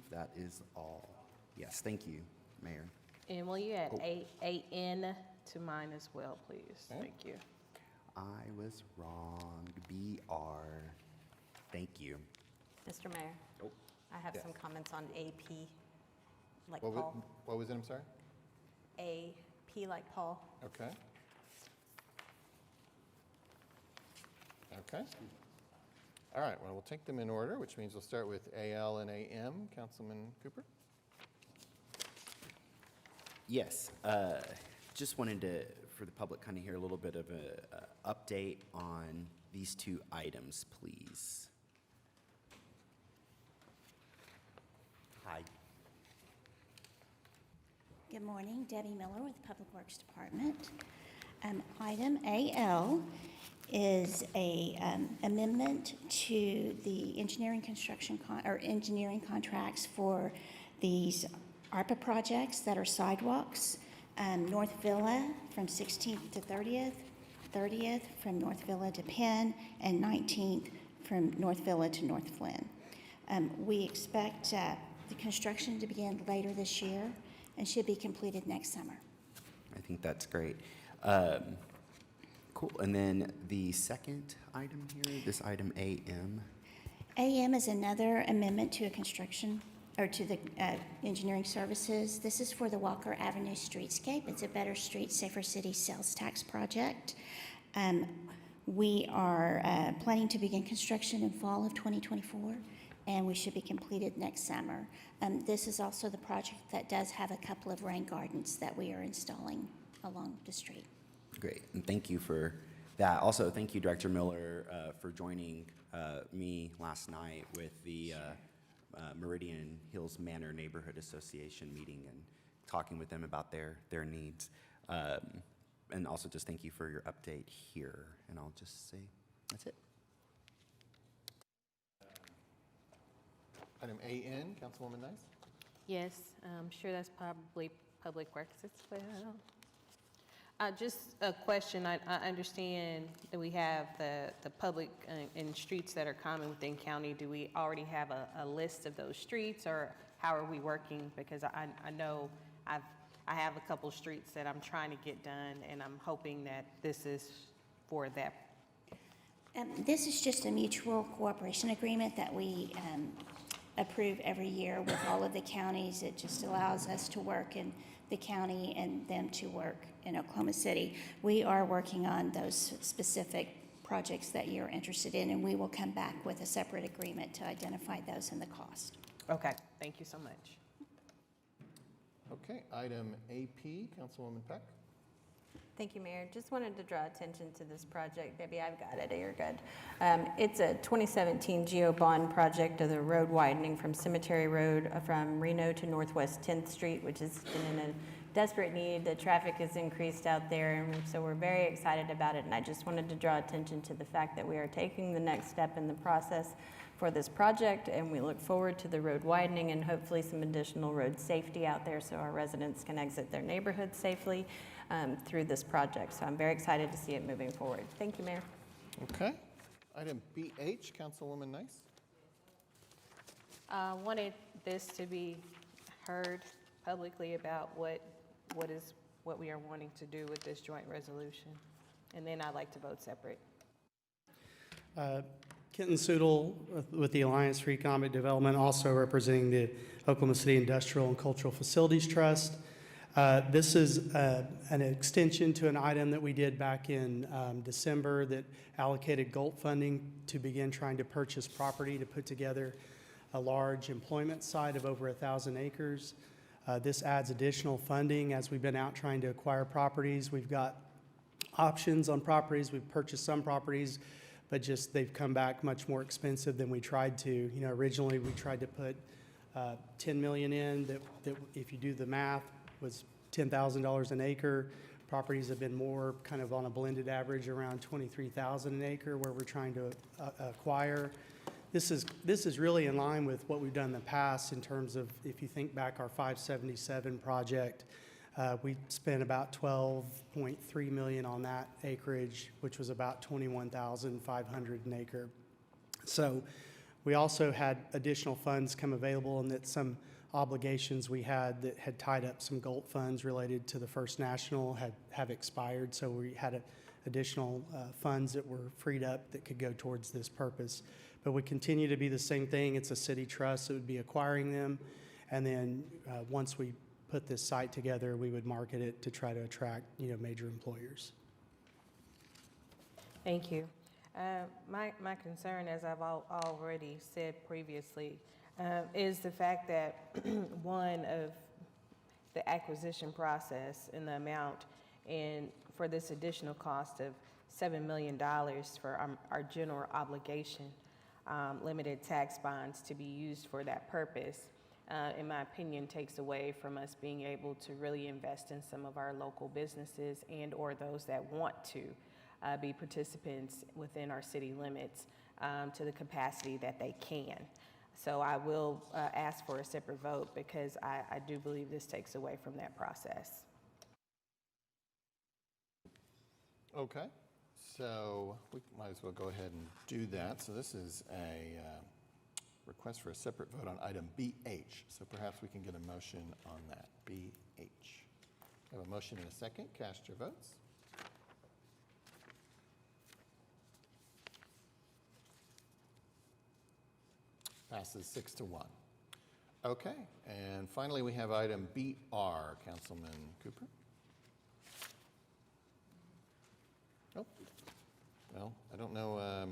that is all. Yes, thank you, Mayor. And will you add Oh. AN to mine as well, please? Okay. Thank you. I was wrong. BR. Thank you. Mr. Mayor, Oh, I have yes. some comments on AP, like What Paul. was it, I'm sorry? AP like Paul. Okay. Okay. All right, well, we'll take them in order, which means we'll start with AL and AM. Councilman Cooper? Yes, just wanted to, for the public, kind of hear a little bit of a update on these two items, please. Hi. Good morning, Debbie Miller with the Public Works Department. Item AL is a amendment to the engineering construction engineering contracts for these ARPA projects that are sidewalks. North Villa from 16th to 30th, 30th from North Villa to Penn, and 19th from North Villa to North Flynn. We expect the construction to begin later this year and should be completed next summer. I think that's great. Cool, and then the second item here, this item AM. AM is another amendment to a construction, or to the engineering services. This is for the Walker Avenue streetscape. It's a Better Street, Safer City sales tax project. We are planning to begin construction in fall of 2024, and we should be completed next summer. This is also the project that does have a couple of rain gardens that we are installing along the street. Great, and thank you for that. Also, thank you, Director Miller, for joining me last night with the Meridian Hills Manor Neighborhood Association meeting and talking with them about their needs. And also just thank you for your update here. And I'll just say, that's it. Item AN, Councilwoman Nice? Yes, I'm sure that's probably Public Works as well. Just a question. I understand that we have the public and streets that are common within county. Do we already have a list of those streets, or how are we working? Because I know I have a couple streets that I'm trying to get done, and I'm hoping that this is for that. This is just a mutual cooperation agreement that we approve every year with all of the counties. It just allows us to work in the county and them to work in Oklahoma City. We are working on those specific projects that you're interested in, and we will come back with a separate agreement to identify those and the cost. Okay, thank you so much. Okay, item AP, Councilwoman Peck? Thank you, Mayor. Just wanted to draw attention to this project. Debbie, I've got it. You're good. It's a 2017 GEO bond project of the road widening from Cemetery Road from Reno to Northwest 10th Street, which has been in a desperate need. The traffic has increased out there, and so we're very excited about it. And I just wanted to draw attention to the fact that we are taking the next step in the process for this project, and we look forward to the road widening and hopefully some additional road safety out there so our residents can exit their neighborhood safely through this project. So I'm very excited to see it moving forward. Thank you, Mayor. Okay. Item BH, Councilwoman Nice? Wanted this to be heard publicly about what we are wanting to do with this joint resolution. And then I'd like to vote separate. Kenton Soodle with the Alliance for Economic Development, also representing the Oklahoma City Industrial and Cultural Facilities Trust. This is an extension to an item that we did back in December that allocated GOLT funding to begin trying to purchase property to put together a large employment site of over 1,000 acres. This adds additional funding as we've been out trying to acquire properties. We've got options on properties. We've purchased some properties, but just they've come back much more expensive than we tried to. You know, originally we tried to put 10 million in that if you do the math, was $10,000 an acre. Properties have been more kind of on a blended average around $23,000 an acre where we're trying to acquire. This is really in line with what we've done in the past in terms of, if you think back our 577 project, we spent about $12.3 million on that acreage, which was about 21,500 an acre. So we also had additional funds come available, and that some obligations we had that had tied up some GOLT funds related to the First National have expired. So we had additional funds that were freed up that could go towards this purpose. But would continue to be the same thing. It's a city trust that would be acquiring them. And then once we put this site together, we would market it to try to attract, major employers. Thank you. My concern, as I've already said previously, is the fact that one of the acquisition process and the amount and for this additional cost of $7 million for our general obligation limited tax bonds to be used for that purpose, in my opinion, takes away from us being able to really invest in some of our local businesses and or those that want to be participants within our city limits to the capacity that they can. So I will ask for a separate vote because I do believe this takes away from that process. Okay, so we might as well go ahead and do that. So this is a request for a separate vote on item BH. So perhaps we can get a motion on that, BH. We have a motion and a second. Cast your votes. Passes 6-1. Okay, and finally we have item BR, Councilman Cooper. Oh, well, I don't know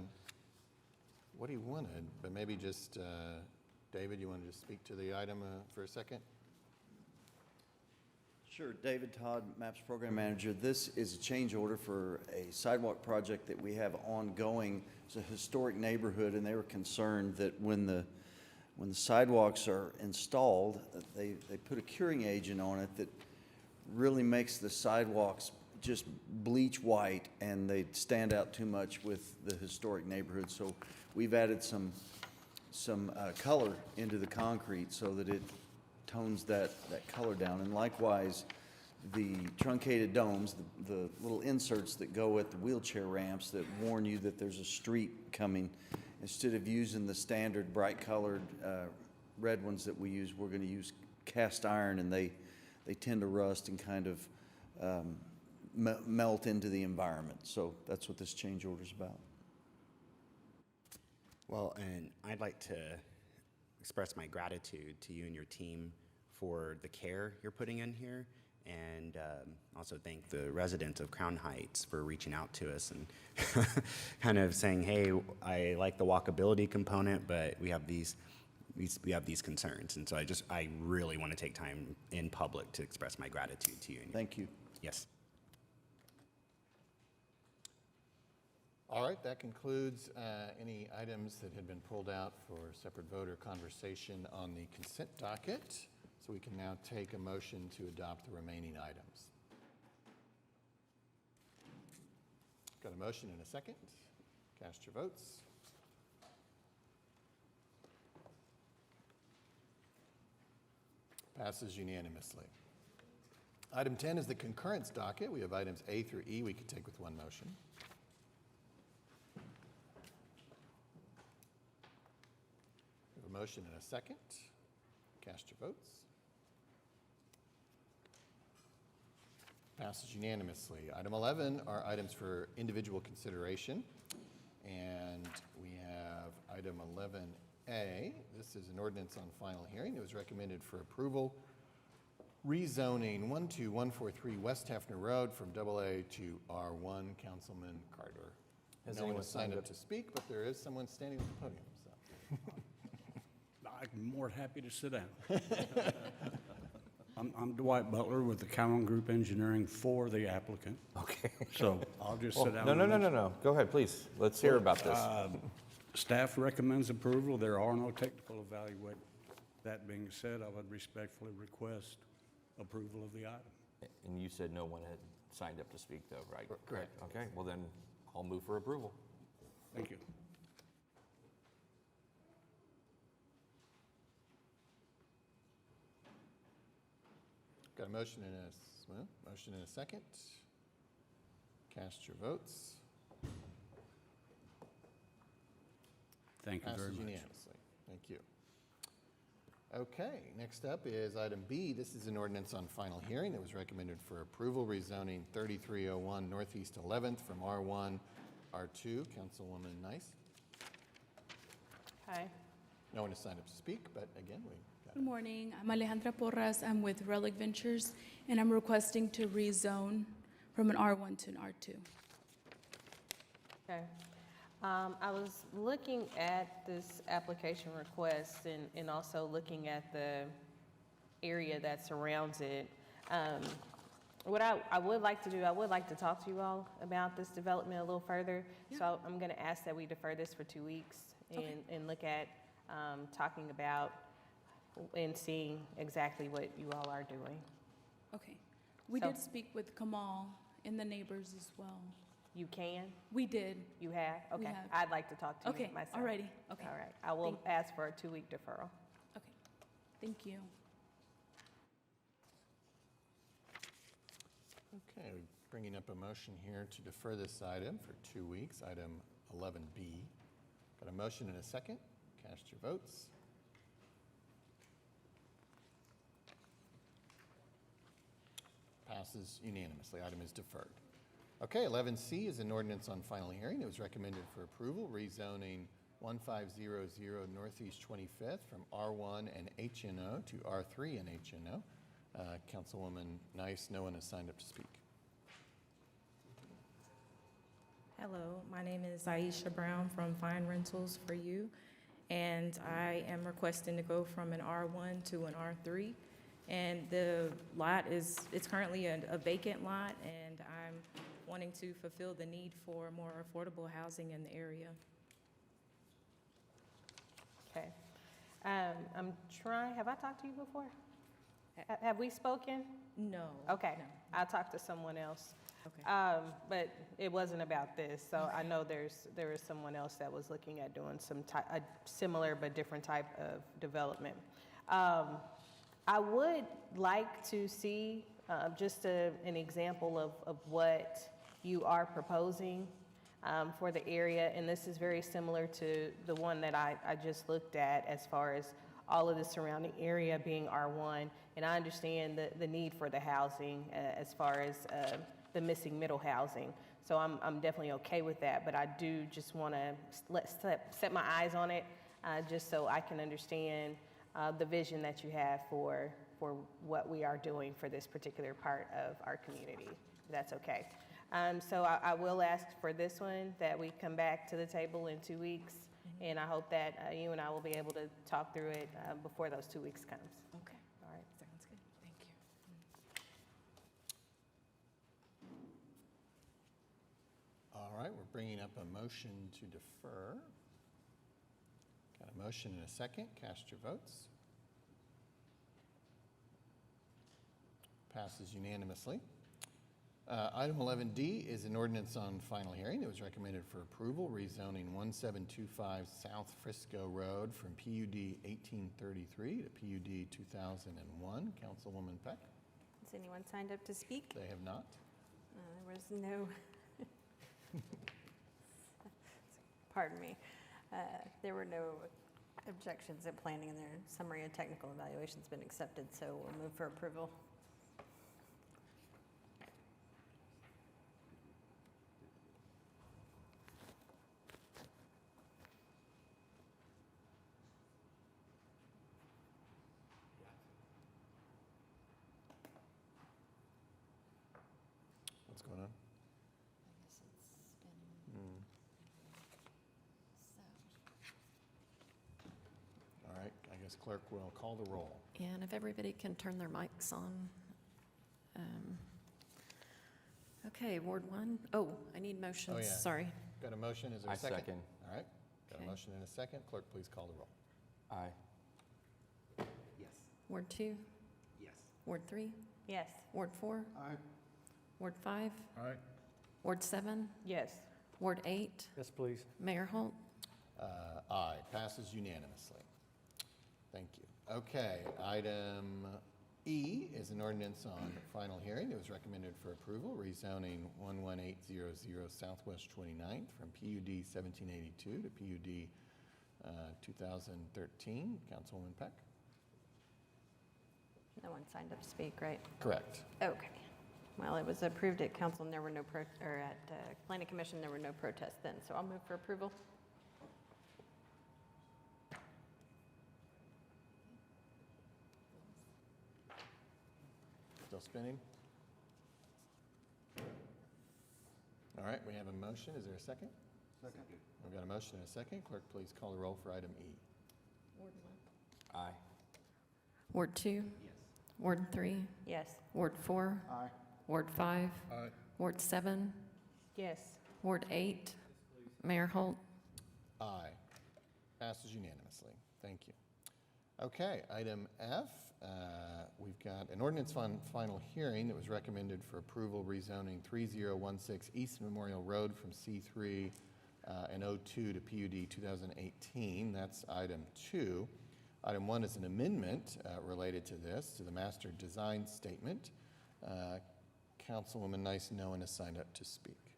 what he wanted, but maybe just, David, you want to just speak to the item for a second? Sure, David Todd, MAPS Program Manager. This is a change order for a sidewalk project that we have ongoing. It's a historic neighborhood, and they were concerned that when the sidewalks are installed, they put a curing agent on it that really makes the sidewalks just bleach white, and they stand out too much with the historic neighborhood. So we've added some color into the concrete so that it tones that color down. And likewise, the truncated domes, the little inserts that go at the wheelchair ramps that warn you that there's a street coming, instead of using the standard bright colored red ones that we use, we're going to use cast iron, and they tend to rust and kind of melt into the environment. So that's what this change order is about. Well, and I'd like to express my gratitude to you and your team for the care you're putting in here, and also thank the residents of Crown Heights for reaching out to us and kind of saying, hey, I like the walkability component, but we have these concerns. And so I really want to take time in public to express my gratitude to you. Thank you. Yes. All right, that concludes any items that had been pulled out for separate vote or conversation on the consent docket. So we can now take a motion to adopt the remaining items. Got a motion and a second. Cast your votes. Passes unanimously. Item 10 is the concurrence docket. We have items A through E we could take with one motion. We have a motion and a second. Cast your votes. Passes unanimously. Item 11 are items for individual consideration. And we have item 11A. This is an ordinance on final hearing. It was recommended for approval. Rezoning 12143 West Hefner Road from AA to R1. Councilman Carter. Has No one anyone has signed signed up to speak, but there is someone standing at the podium. So. I'm more than happy to sit down. I'm Dwight Butler with the Cowan Group Engineering for the applicant. Okay. So I'll just sit down. No. Go ahead, please. Let's hear about this. Staff recommends approval. There are no technical evaluations. That being said, I would respectfully request approval of the item. And you said no one had signed up to speak, though, right? Correct. Okay, well then, I'll move for approval. Thank you. Got a motion and motion and a second. Cast your votes. Thank you very Passes much. unanimously. Thank you. Okay, next up is item B. This is an ordinance on final hearing that was recommended for approval, rezoning 3301 Northeast 11th from R1, R2. Councilwoman Nice. Hi. No one has signed up to speak, but again, we got Good morning. I'm Alejandra Porras. I'm with Relic Ventures, and I'm requesting to rezone from an R1 to an R2. Okay. I was looking at this application request and also looking at the area that surrounds it. What I would like to do, I would like to talk to you all about this development a little further. So I'm going to ask that we defer this for 2 weeks and look at talking about and seeing exactly what you all are doing. Okay. We So- did speak with Kamal and the neighbors as well. You can? We did. You have? We Okay. have. I'd like to talk to you Okay, myself. alrighty. Okay. All right. I will ask for a 2-week deferral. Okay. Thank you. Okay, bringing up a motion here to defer this item for 2 weeks, item 11B. Got a motion and a second. Cast your votes. Passes unanimously. Item is deferred. Okay, 11C is an ordinance on final hearing. It was recommended for approval, rezoning 1500 Northeast 25th from R1 and HNO to R3 and HNO. Councilwoman Nice, no one has signed up to speak. Hello, my name is Aisha Brown from Fine Rentals for You, and I am requesting to go from an R1 to an R3. And the lot it's currently a vacant lot, and I'm wanting to fulfill the need for more affordable housing in the area. Okay. I'm trying, have I talked to you before? Have we spoken? No. Okay. I talked to someone else. Okay. But it wasn't about this, so I know there is someone else that was looking at doing a similar but different type of development. I would like to see just an example of what you are proposing for the area, and this is very similar to the one that I just looked at as far as all of the surrounding area being R1, and I understand the need for the housing as far as the missing middle housing. So I'm definitely okay with that, but I do just want to set my eyes on it just so I can understand the vision that you have for what we are doing for this particular part of our community. That's okay. So I will ask for this one, that we come back to the table in 2 weeks, and I hope that you and I will be able to talk through it before those 2 weeks comes. Okay. All right. Sounds good. Thank you. All right, we're bringing up a motion to defer. Got a motion and a second. Cast your votes. Passes unanimously. Item 11D is an ordinance on final hearing. It was recommended for approval, rezoning 1725 South Frisco Road from PUD 1833 to PUD 2001. Councilwoman Peck? Has anyone signed up to speak? They have not. There was no, pardon me, there were no objections at planning, and their summary and technical evaluation's been accepted, so we'll move for approval. What's going on? All right, I guess clerk will call the roll. And if everybody can turn their mics on. Okay, Ward 1. Oh, I need motions, Oh, yeah. sorry. Got a motion, is there a I second? second. All right, got Okay. a motion and a second. Clerk, please call the roll. Aye. Yes. Ward 2, Yes. Ward 3, Yes. Ward 4, Aye. Ward 5, Aye. Ward 7, Yes. Ward 8, Yes, please. Mayor Holt. Aye, passes unanimously. Thank you. Okay, item E is an ordinance on final hearing. It was recommended for approval, rezoning 11800 Southwest 29th from PUD 1782 to PUD 2013. Councilwoman Peck? No one signed up to speak, right? Correct. Okay. Well, it was approved at council, there were no or at planning commission, there were no protests then, so I'll move for approval. Still spinning? All right, we have a motion. Is there a second? Second. We've got a motion and a second. Clerk, please call the roll for item E. Aye. Ward 2? Yes. Ward 3? Yes. Ward 4? Aye. Ward 5? Aye. Ward 7? Yes. Ward 8? Mayor Holt? Aye. Passes unanimously. Thank you. Okay, item F, we've got an ordinance final hearing that was recommended for approval, rezoning 3016 East Memorial Road from C3 and O2 to PUD 2018. That's item 2. Item 1 is an amendment related to this, to the master design statement. Councilwoman Nice Noen has signed up to speak.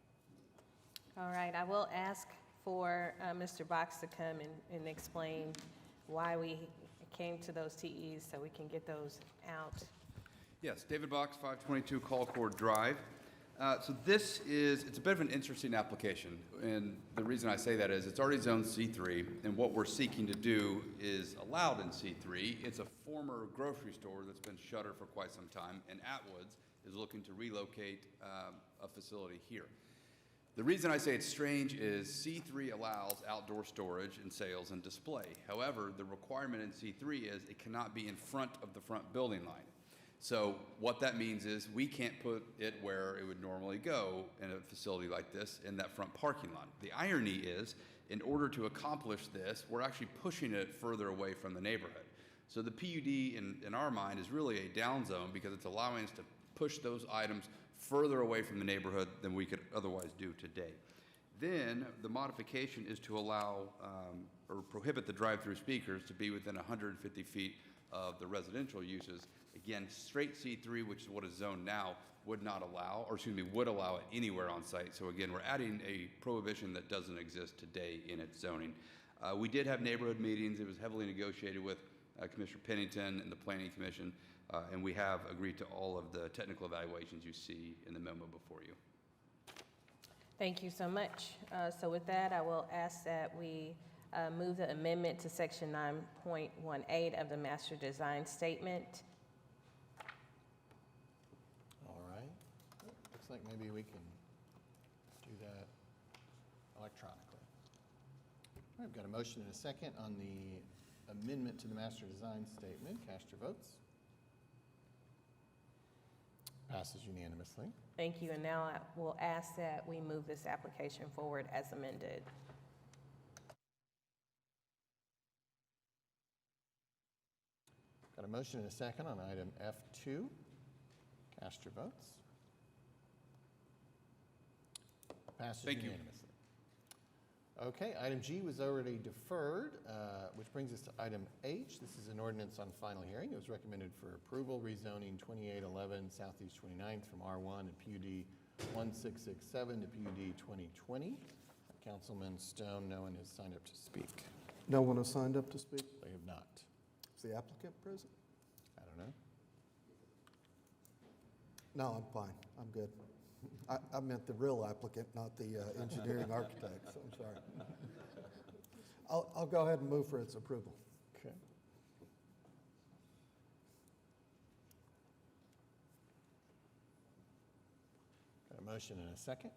All right, I will ask for Mr. Box to come and explain why we came to those TEs so we can get those out. Yes, David Box, 522 Colcord Drive. So this is, it's a bit of an interesting application, and the reason I say that is it's already zoned C3, and what we're seeking to do is allowed in C3. It's a former grocery store that's been shuttered for quite some time, and Atwoods is looking to relocate a facility here. The reason I say it's strange is C3 allows outdoor storage and sales and display. However, the requirement in C3 is it cannot be in front of the front building line. So what that means is we can't put it where it would normally go in a facility like this in that front parking lot. The irony is, in order to accomplish this, we're actually pushing it further away from the neighborhood. So the PUD in our mind is really a down zone because it's allowing us to push those items further away from the neighborhood than we could otherwise do today. Then the modification is to allow or prohibit the drive-through speakers to be within 150 feet of the residential uses. Again, straight C3, which is what is zoned now, would not allow, or excuse me, would allow it anywhere on site. So again, we're adding a prohibition that doesn't exist today in its zoning. We did have neighborhood meetings. It was heavily negotiated with Commissioner Pennington and the Planning Commission, and we have agreed to all of the technical evaluations you see in the memo before you. Thank you so much. So with that, I will ask that we move the amendment to section 9.18 of the master design statement. All right. Looks like maybe we can do that electronically. All right, we've got a motion and a second on the amendment to the master design statement. Cast your votes. Passes unanimously. Thank you, and now I will ask that we move this application forward as amended. Got a motion and a second on item F2. Cast your votes. Passes Thank you. unanimously. Okay, item G was already deferred, which brings us to item H. This is an ordinance on final hearing. It was recommended for approval, rezoning 2811 Southeast 29th from R1 and PUD 1667 to PUD 2020. Councilman Stone, no one has signed up to speak. No one has signed up to speak? They have not. Is the applicant present? I don't know. No, I'm fine. I'm good. I meant the real applicant, not the engineering architect, so I'm sorry. I'll go ahead and move for its approval. Okay. Got a motion and a second.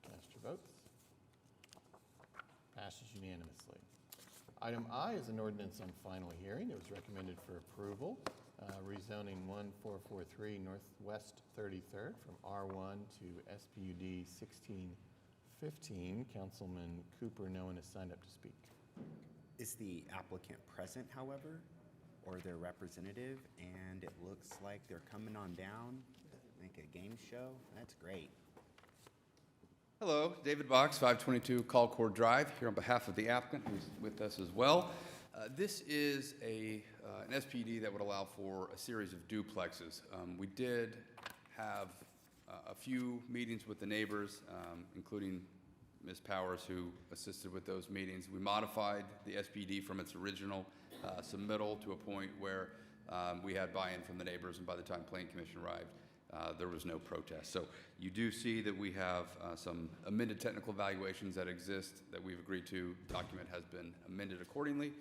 Cast your votes. Passes unanimously. Item I is an ordinance on final hearing. It was recommended for approval, rezoning 1443 Northwest 33rd from R1 to SPUD 1615. Councilman Cooper, no one has signed up to speak. Is the applicant present, however, or their representative? And it looks like they're coming on down, make a game show. That's great. Hello, David Box, 522 Colcord Drive, here on behalf of the applicant who's with us as well. This is an SPD that would allow for a series of duplexes. We did have a few meetings with the neighbors, including Ms. Powers, who assisted with those meetings. We modified the SPD from its original submittal to a point where we had buy-in from the neighbors, and by the time Planning Commission arrived, there was no protest. So you do see that we have some amended technical evaluations that exist that we've agreed to. The document has been amended accordingly.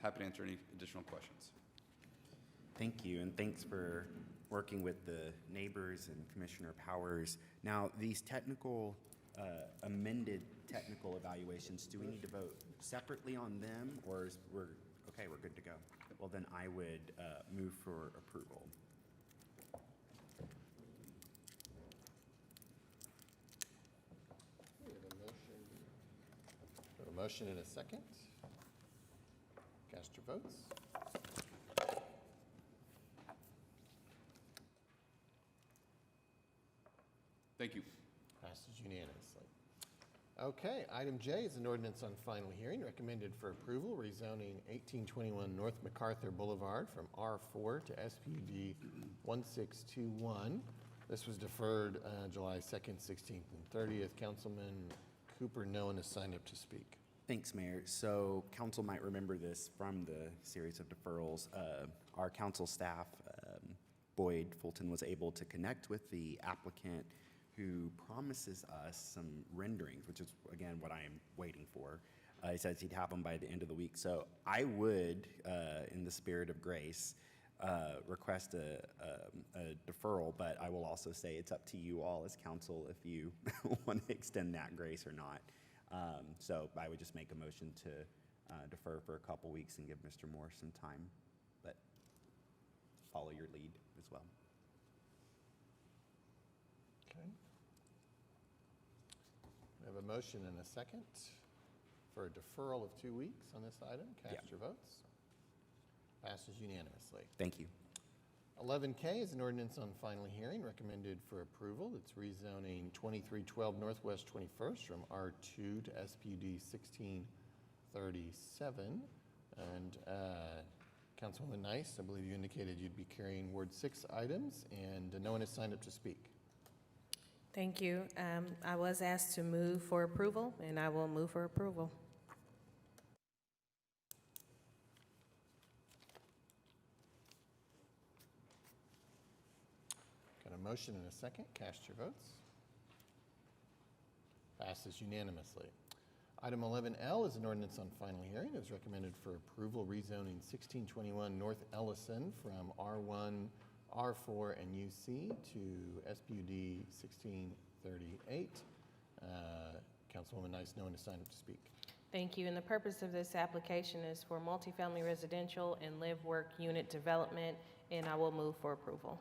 Happy to answer any additional questions. Thank you, and thanks for working with the neighbors and Commissioner Powers. Now, these technical, amended technical evaluations, do we need to vote separately on them, or is we're good to go? Well, then I would move for approval. We have a motion and a second. Cast your votes. Thank you. Passes unanimously. Okay, item J is an ordinance on final hearing, recommended for approval, rezoning 1821 North MacArthur Boulevard from R4 to SPUD 1621. This was deferred July 2nd, 16th, and 30th. Councilman Cooper Nolan has signed up to speak. Thanks, Mayor. So council might remember this from the series of deferrals. Our council staff, Boyd Fulton, was able to connect with the applicant who promises us some renderings, which is, again, what I am waiting for. He says he'd have them by the end of the week. So I would, in the spirit of grace, request a deferral, but I will also say it's up to you all as council if you want to extend that grace or not. So I would just make a motion to defer for a couple weeks and give Mr. Moore some time, but follow your lead as well. Okay. We have a motion and a second for a deferral of 2 weeks on this item. Cast your votes. Passes unanimously. Thank you. 11K is an ordinance on final hearing, recommended for approval. It's rezoning 2312 Northwest 21st from R2 to SPUD 1637. And Councilwoman Nice, I believe you indicated you'd be carrying Ward 6 items, and no one has signed up to speak. Thank you. I was asked to move for approval, and I will move for approval. Got a motion and a second. Cast your votes. Passes unanimously. Item 11L is an ordinance on final hearing. It is recommended for approval, rezoning 1621 North Ellison from R1, R4, and UC to SPUD 1638. Councilwoman Nice, no one has signed up to speak. Thank you. And the purpose of this application is for multifamily residential and live-work unit development, and I will move for approval.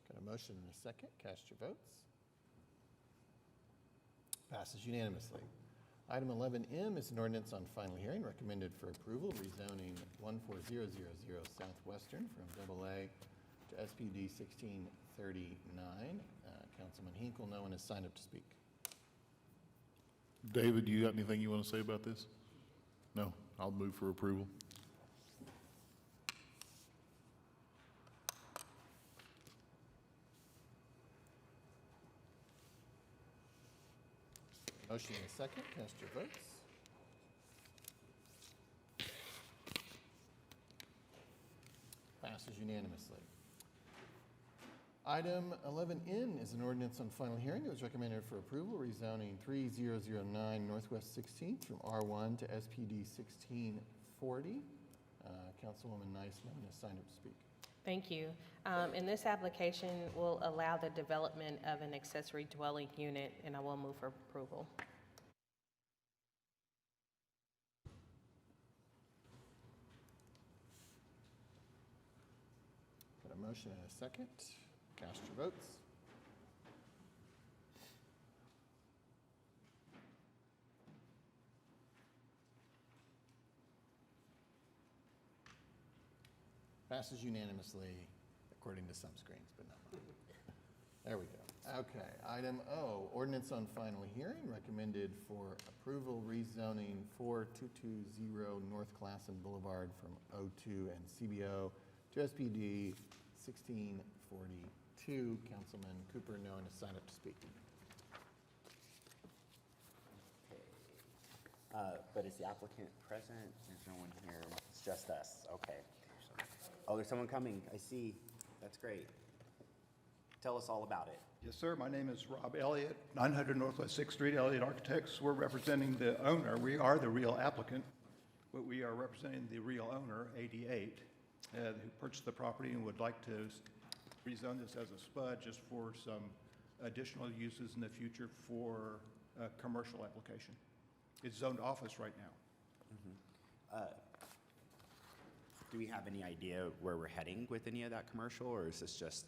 Got a motion and a second. Cast your votes. Passes unanimously. Item 11M is an ordinance on final hearing, recommended for approval, rezoning 14000 Southwestern from AA to SPUD 1639. Councilman Hinkle, no one has signed up to speak. David, do you got anything you want to say about this? No? I'll move for approval. Motion and a second. Cast your votes. Passes unanimously. Item 11N is an ordinance on final hearing. It was recommended for approval, rezoning 3009 Northwest 16th from R1 to SPD 1640. Councilwoman Nice, no one has signed up to speak. Thank you. And this application will allow the development of an accessory dwelling unit, and I will move for approval. Got a motion and a second. Cast your votes. Passes unanimously, according to some screens, but not mine. There we go. Okay, item O, ordinance on final hearing, recommended for approval rezoning 4220 North Classen Boulevard from O2 and CBO to SPD 1642. Councilman Cooper, no one has signed up to speak. But is the applicant present? There's no one here. It's just us. Okay. Oh, there's someone coming. I see. That's great. Tell us all about it. Yes, sir. My name is Rob Elliott, 900 Northwest 6th Street, Elliott Architects. We're representing the owner. We are the real applicant, but we are representing the real owner, 88, who purchased the property and would like to rezone this as a SPUD just for some additional uses in the future for a commercial application. It's zoned office right now. Do we have any idea where we're heading with any of that commercial, or is this just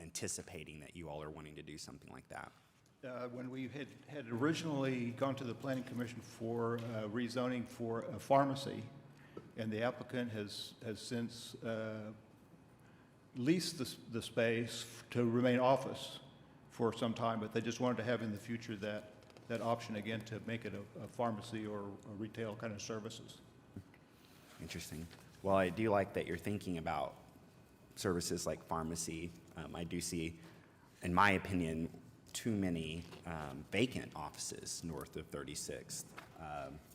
anticipating that you all are wanting to do something like that? When we had originally gone to the Planning Commission for rezoning for a pharmacy, and the applicant has since leased the space to remain office for some time, but they just wanted to have in the future that option again to make it a pharmacy or a retail kind of services. Interesting. Well, I do like that you're thinking about services like pharmacy. I do see, in my opinion, too many vacant offices north of 36th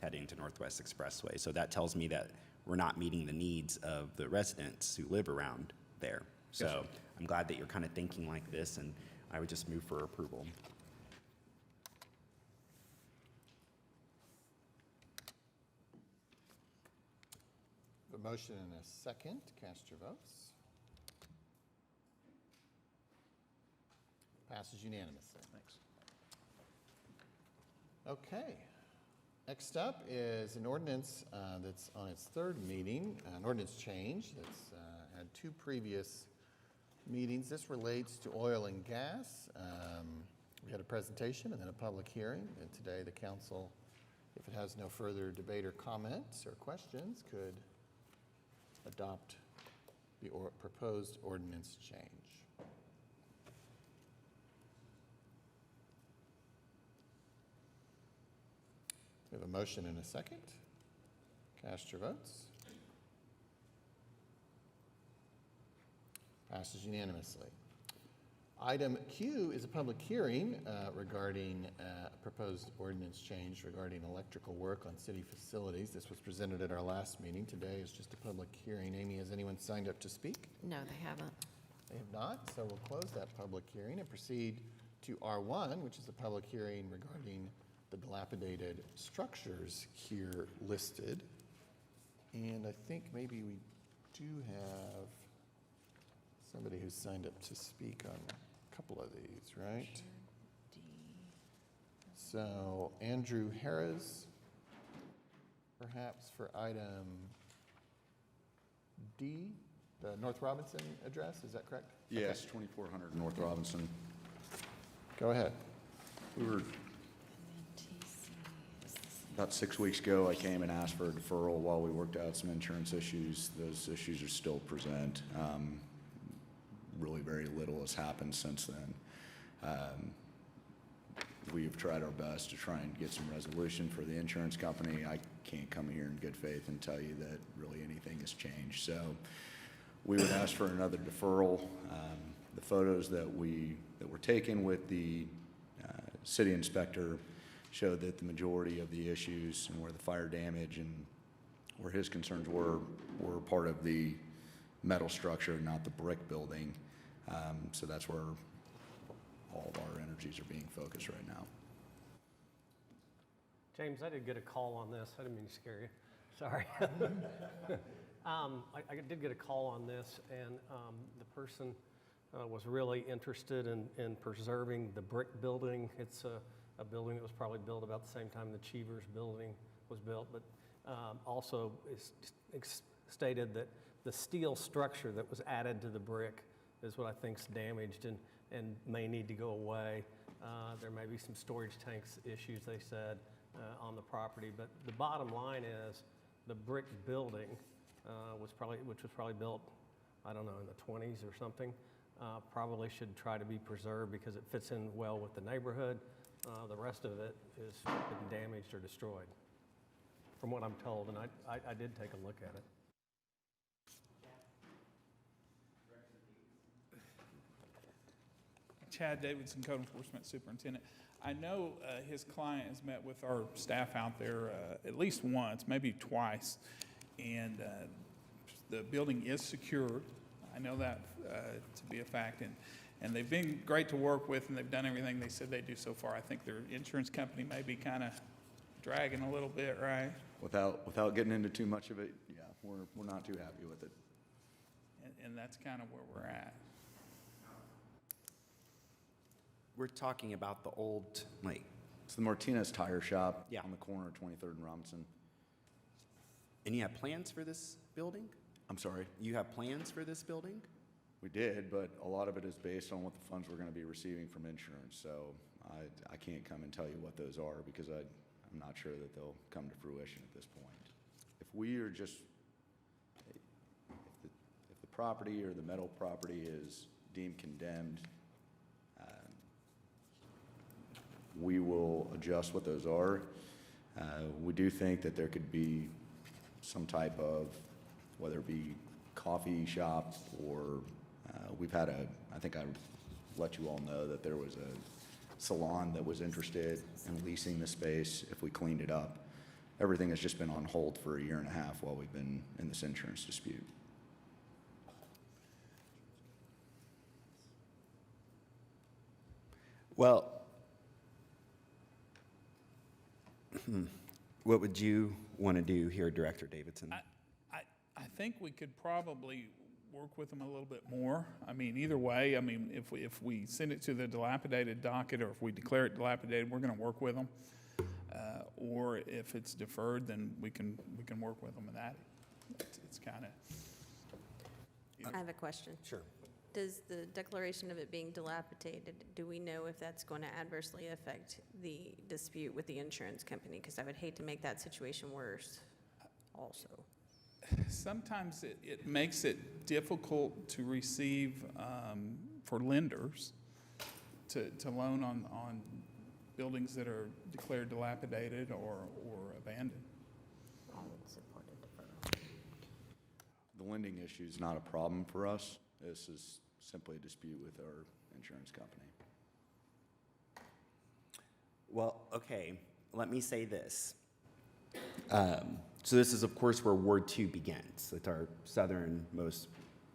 heading to Northwest Expressway. So that tells me that we're not meeting the needs of the residents who live around there. So Yes, sir. I'm glad that you're kind of thinking like this, and I would just move for approval. A motion and a second. Cast your votes. Passes unanimously. Thanks. Okay. Next up is an ordinance that's on its third meeting, an ordinance change that's had two previous meetings. This relates to oil and gas. We had a presentation and then a public hearing, and today the council, if it has no further debate or comments or questions, could adopt the proposed ordinance change. We have a motion and a second. Cast your votes. Passes unanimously. Item Q is a public hearing regarding a proposed ordinance change regarding electrical work on city facilities. This was presented at our last meeting. Today is just a public hearing. Amy, has anyone signed up to speak? No, they haven't. They have not, so we'll close that public hearing and proceed to R1, which is a public hearing regarding the dilapidated structures here listed. And I think maybe we do have somebody who's signed up to speak on a couple of these, right? So Andrew Harris, perhaps for item D, the North Robinson address, is that correct? Yes, 2400 North Robinson. Go ahead. We were, about 6 weeks ago, I came and asked for a deferral while we worked out some insurance issues. Those issues are still present. Really very little has happened since then. We've tried our best to try and get some resolution for the insurance company. I can't come here in good faith and tell you that really anything has changed. So we would ask for another deferral. The photos that were taken with the city inspector showed that the majority of the issues and where the fire damage and where his concerns were part of the metal structure, not the brick building. So that's where all of our energies are being focused right now. James, I did get a call on this. I didn't mean to scare you. Sorry. I did get a call on this, and the person was really interested in preserving the brick building. It's a building that was probably built about the same time the Cheevers building was built, but also stated that the steel structure that was added to the brick is what I think is damaged and may need to go away. There may be some storage tanks issues, they said, on the property, but the bottom line is the brick building which was probably built, I don't know, in the 20s or something, probably should try to be preserved because it fits in well with the neighborhood. The rest of it is been damaged or destroyed, from what I'm told, and I did take a look at it. Chad Davidson, Code Enforcement Superintendent. I know his client has met with our staff out there at least once, maybe twice, and the building is secured. I know that to be a fact, and they've been great to work with, and they've done everything they said they'd do so far. I think their insurance company may be kind of dragging a little bit, right? Without getting into too much of it, yeah, we're not too happy with it. And that's kind of where we're at. We're talking about the old, like, It's the Martinez Tire Shop. Yeah. On the corner of 23rd and Robinson. and you have plans for this building? I'm sorry? You have plans for this building? We did, but a lot of it is based on what the funds we're going to be receiving from insurance. So I can't come and tell you what those are because I'm not sure that they'll come to fruition at this point. If we are just, if the property or the metal property is deemed condemned, we will adjust what those are. We do think that there could be some type of, whether it be coffee shop or we've had I think I let you all know that there was a salon that was interested in leasing the space if we cleaned it up. Everything has just been on hold for 1.5 years while we've been in this insurance dispute. Well, what would you want to do here, Director Davidson? I think we could probably work with them a little bit more. I mean, either way, I mean, if we send it to the dilapidated docket or if we declare it dilapidated, we're going to work with them. Or if it's deferred, then we can work with them with that. It's kind of. I have a question. Sure. Does the declaration of it being dilapidated, do we know if that's going to adversely affect the dispute with the insurance company? Because I would hate to make that situation worse also. Sometimes it makes it difficult to receive for lenders to loan on buildings that are declared dilapidated or abandoned. I would support a deferral. The lending issue is not a problem for us. This is simply a dispute with our insurance company. Well, okay, let me say this. So this is, of course, where Ward 2 begins. It's our southernmost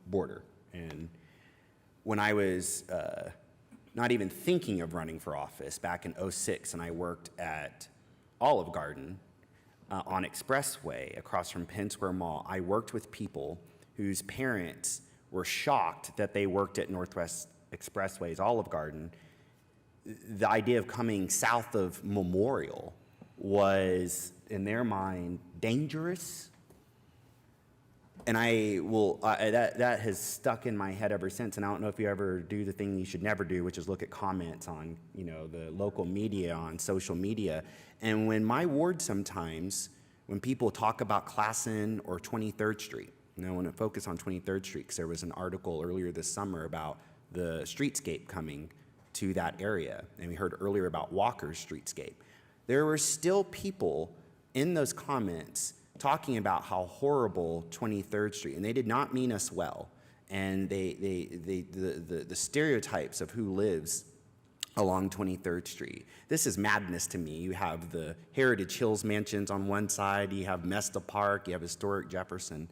border. And when I was not even thinking of running for office back in '06, and I worked at Olive Garden on Expressway across from Penn Square Mall, I worked with people whose parents were shocked that they worked at Northwest Expressway's Olive Garden. The idea of coming south of Memorial was, in their mind, dangerous. And that has stuck in my head ever since. And I don't know if you ever do the thing you should never do, which is look at comments on, the local media, on social media. And when my ward sometimes, when people talk about Classen or 23rd Street, I want to focus on 23rd Street because there was an article earlier this summer about the streetscape coming to that area. And we heard earlier about Walker's streetscape. There were still people in those comments talking about how horrible 23rd Street, and they did not mean us well. And the stereotypes of who lives along 23rd Street. This is madness to me. You have the Heritage Hills mansions on one side, you have Mesta Park, you have historic Jefferson.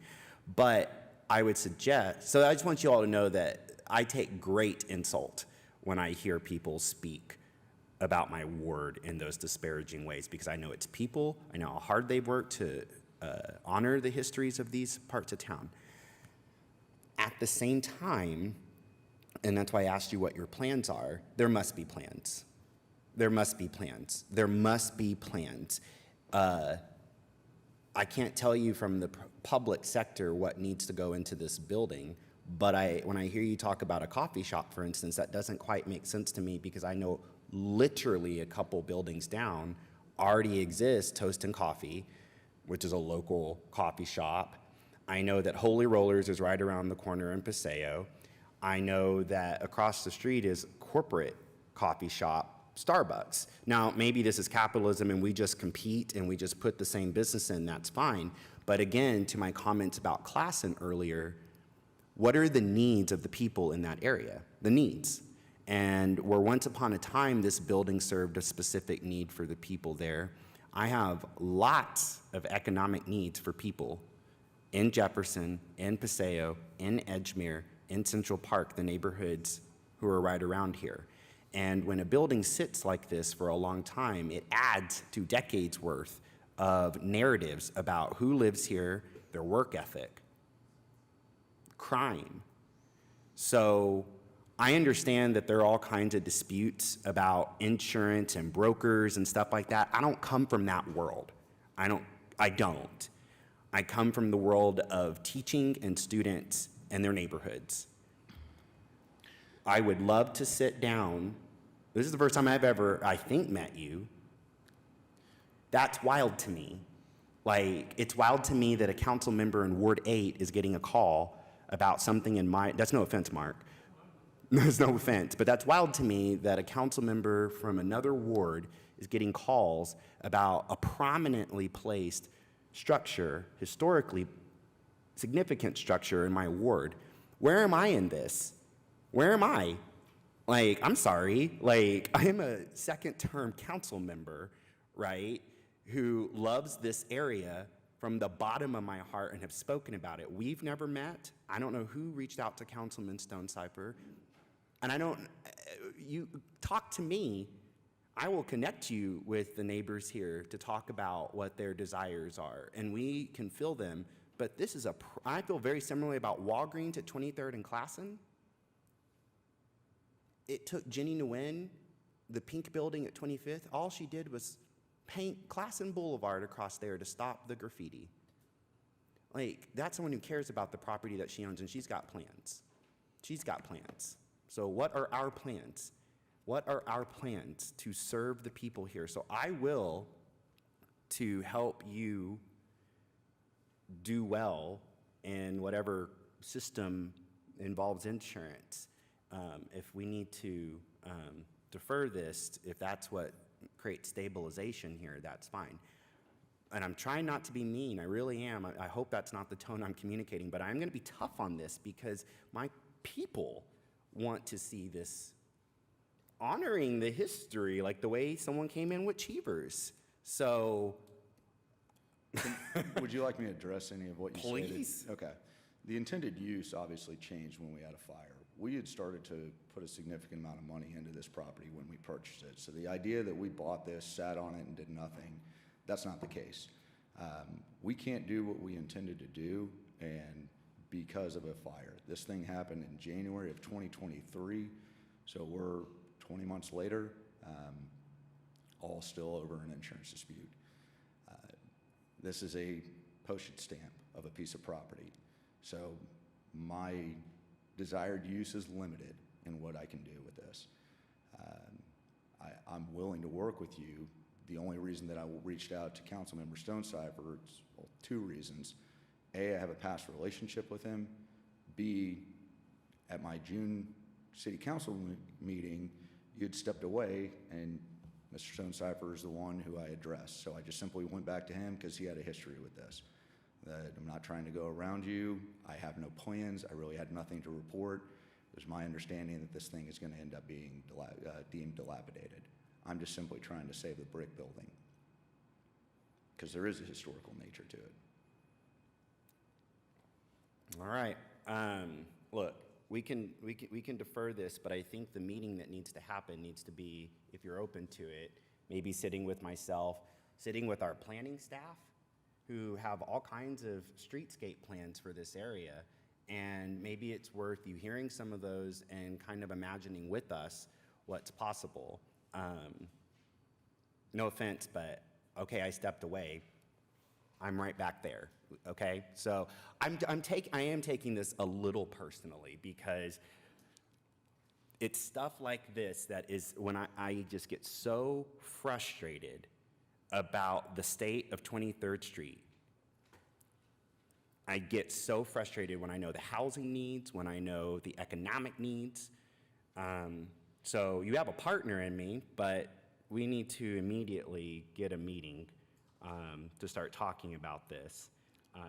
But I would suggest, so I just want you all to know that I take great insult when I hear people speak about my ward in those disparaging ways, because I know it's people, I know how hard they've worked to honor the histories of these parts of town. At the same time, and that's why I asked you what your plans are, there must be plans. There must be plans. There must be plans. I can't tell you from the public sector what needs to go into this building, but when I hear you talk about a coffee shop, for instance, that doesn't quite make sense to me because I know literally a couple buildings down already exists Toast and Coffee, which is a local coffee shop. I know that Holy Rollers is right around the corner in Paseo. I know that across the street is corporate coffee shop Starbucks. Now, maybe this is capitalism and we just compete and we just put the same business in, that's fine. But again, to my comments about Classen earlier, what are the needs of the people in that area? The needs. And where once upon a time this building served a specific need for the people there, I have lots of economic needs for people in Jefferson, in Paseo, in Edgemere, in Central Park, the neighborhoods who are right around here. And when a building sits like this for a long time, it adds to decades worth of narratives about who lives here, their work ethic, crime. So I understand that there are all kinds of disputes about insurance and brokers and stuff like that. I don't come from that world. I don't. I come from the world of teaching and students and their neighborhoods. I would love to sit down. This is the first time I've ever, I think, met you. That's wild to me. Like, it's wild to me that a council member in Ward 8 is getting a call about something in my, that's no offense, Mark. There's no offense, but that's wild to me that a council member from another ward is getting calls about a prominently placed structure, historically significant structure in my ward. Where am I in this? Where am I? Like, I'm sorry, like, I am a second-term council member, right, who loves this area from the bottom of my heart and have spoken about it. We've never met. I don't know who reached out to Councilman Stonecipher. And I don't, you talk to me, I will connect you with the neighbors here to talk about what their desires are, and we can fill them. But this is I feel very similarly about Walgreens at 23rd and Classen. It took Jenny Nguyen, the pink building at 25th, all she did was paint Classen Boulevard across there to stop the graffiti. Like, that's someone who cares about the property that she owns, and she's got plans. She's got plans. So what are our plans? What are our plans to serve the people here? So I will, to help you do well in whatever system involves insurance. If we need to defer this, if that's what creates stabilization here, that's fine. And I'm trying not to be mean, I really am. I hope that's not the tone I'm communicating, but I'm gonna be tough on this because my people want to see this honoring the history, like the way someone came in with Cheevers. So. Would you like me to address any of what you stated? Please. Okay. The intended use obviously changed when we had a fire. We had started to put a significant amount of money into this property when we purchased it. So the idea that we bought this, sat on it, and did nothing, that's not the case. We can't do what we intended to do, and because of a fire. This thing happened in January of 2023, so we're 20 months later, all still over an insurance dispute. This is a postage stamp of a piece of property. So my desired use is limited in what I can do with this. I'm willing to work with you. The only reason that I reached out to Councilmember Stonecipher is, well, two reasons. A, I have a past relationship with him. B, at my June city council meeting, you had stepped away and Mr. Stonecipher is the one who I addressed. So I just simply went back to him because he had a history with this. That I'm not trying to go around you. I have no plans. I really had nothing to report. It was my understanding that this thing is going to end up being deemed dilapidated. I'm just simply trying to save the brick building because there is a historical nature to it. All right. Look, we can defer this, but I think the meeting that needs to happen needs to be, if you're open to it, maybe sitting with myself, sitting with our planning staff, who have all kinds of streetscape plans for this area, and maybe it's worth you hearing some of those and kind of imagining with us what's possible. No offense, but okay, I stepped away. I'm right back there, okay? So I am taking this a little personally because it's stuff like this that is when I just get so frustrated about the state of 23rd Street. I get so frustrated when I know the housing needs, when I know the economic needs. So you have a partner in me, but we need to immediately get a meeting to start talking about this.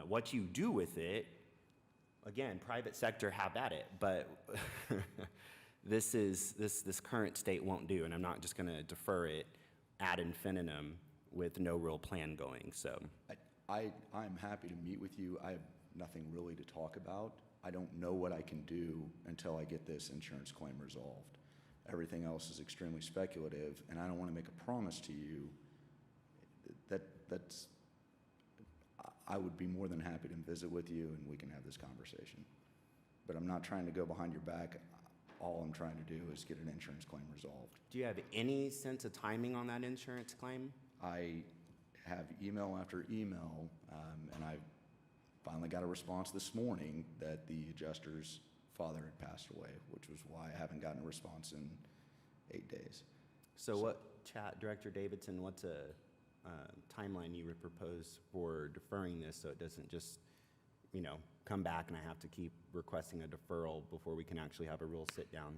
What you do with it, again, private sector, have at it, but this current state won't do, and I'm not just gonna defer it ad infinitum with no real plan going, so. I'm happy to meet with you. I have nothing really to talk about. I don't know what I can do until I get this insurance claim resolved. Everything else is extremely speculative, and I don't want to make a promise to you that's, I would be more than happy to visit with you and we can have this conversation. But I'm not trying to go behind your back. All I'm trying to do is get an insurance claim resolved. Do you have any sense of timing on that insurance claim? I have email after email, and I finally got a response this morning that the adjuster's father had passed away, which was why I haven't gotten a response in 8 days. So what, Director Davidson, what's a timeline you would propose for deferring this so it doesn't just, come back and I have to keep requesting a deferral before we can actually have a real sit down?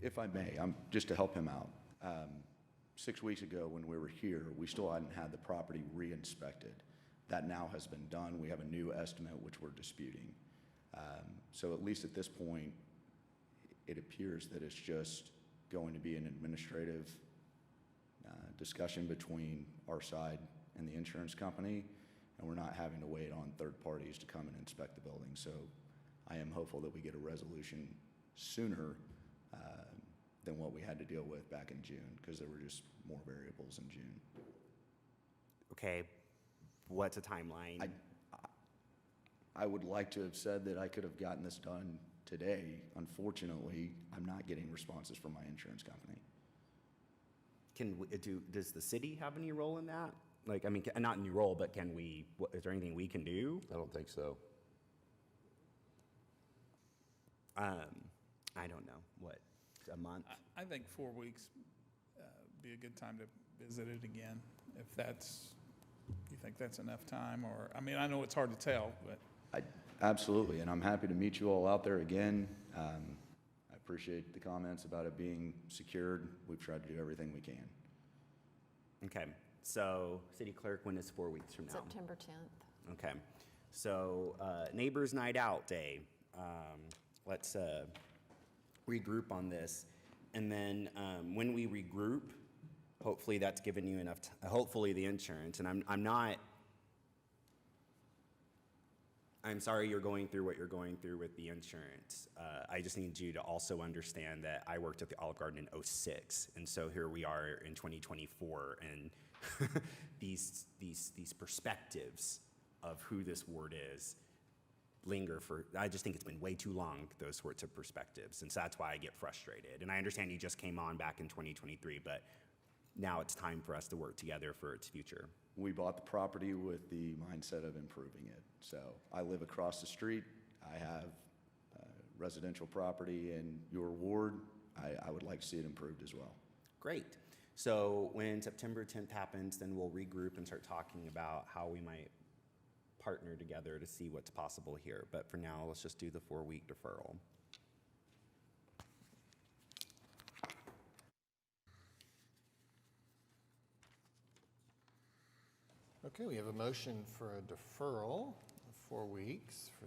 If I may, just to help him out. 6 weeks ago when we were here, we still hadn't had the property re-inspected. That now has been done. We have a new estimate which we're disputing. So at least at this point, it appears that it's just going to be an administrative discussion between our side and the insurance company, and we're not having to wait on third parties to come and inspect the building. So I am hopeful that we get a resolution sooner than what we had to deal with back in June, because there were just more variables in June. Okay, what's a timeline? I would like to have said that I could have gotten this done today. Unfortunately, I'm not getting responses from my insurance company. Does the city have any role in that? Not any role, but is there anything we can do? I don't think so. I don't know, what, a month? I think 4 weeks be a good time to visit it again, if you think that's enough time, or, I know it's hard to tell, but. Absolutely, and I'm happy to meet you all out there again. I appreciate the comments about it being secured. We've tried to do everything we can. Okay, so City Clerk, when is 4 weeks from now? September 10th. Okay, so Neighbors Night Out Day. Let's regroup on this. And then when we regroup, hopefully that's given you enough, hopefully the insurance, and I'm sorry you're going through what you're going through with the insurance. I just need you to also understand that I worked at the Olive Garden in 2006, and so here we are in 2024, and these perspectives of who this ward is linger for, I just think it's been way too long, those sorts of perspectives, and so that's why I get frustrated. And I understand you just came on back in 2023, but now it's time for us to work together for its future. We bought the property with the mindset of improving it. So I live across the street. I have residential property in your ward. I would like to see it improved as well. Great. So when September 10th happens, then we'll regroup and start talking about how we might partner together to see what's possible here. But for now, let's just do the 4-week deferral. Okay, we have a motion for a deferral of 4 weeks for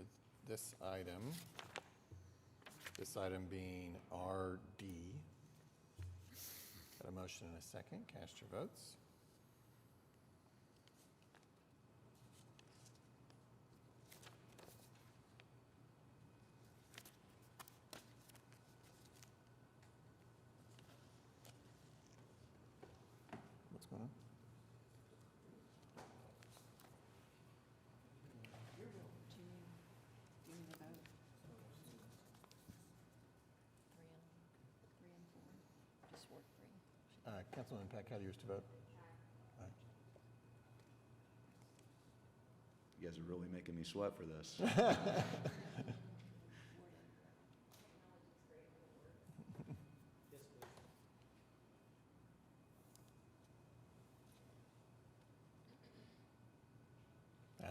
this item. This item being RD. Got a motion and a second. Cast your votes. What's going on? Councilman Peck, how do you wish to vote? Aye. You guys are really making me sweat for this.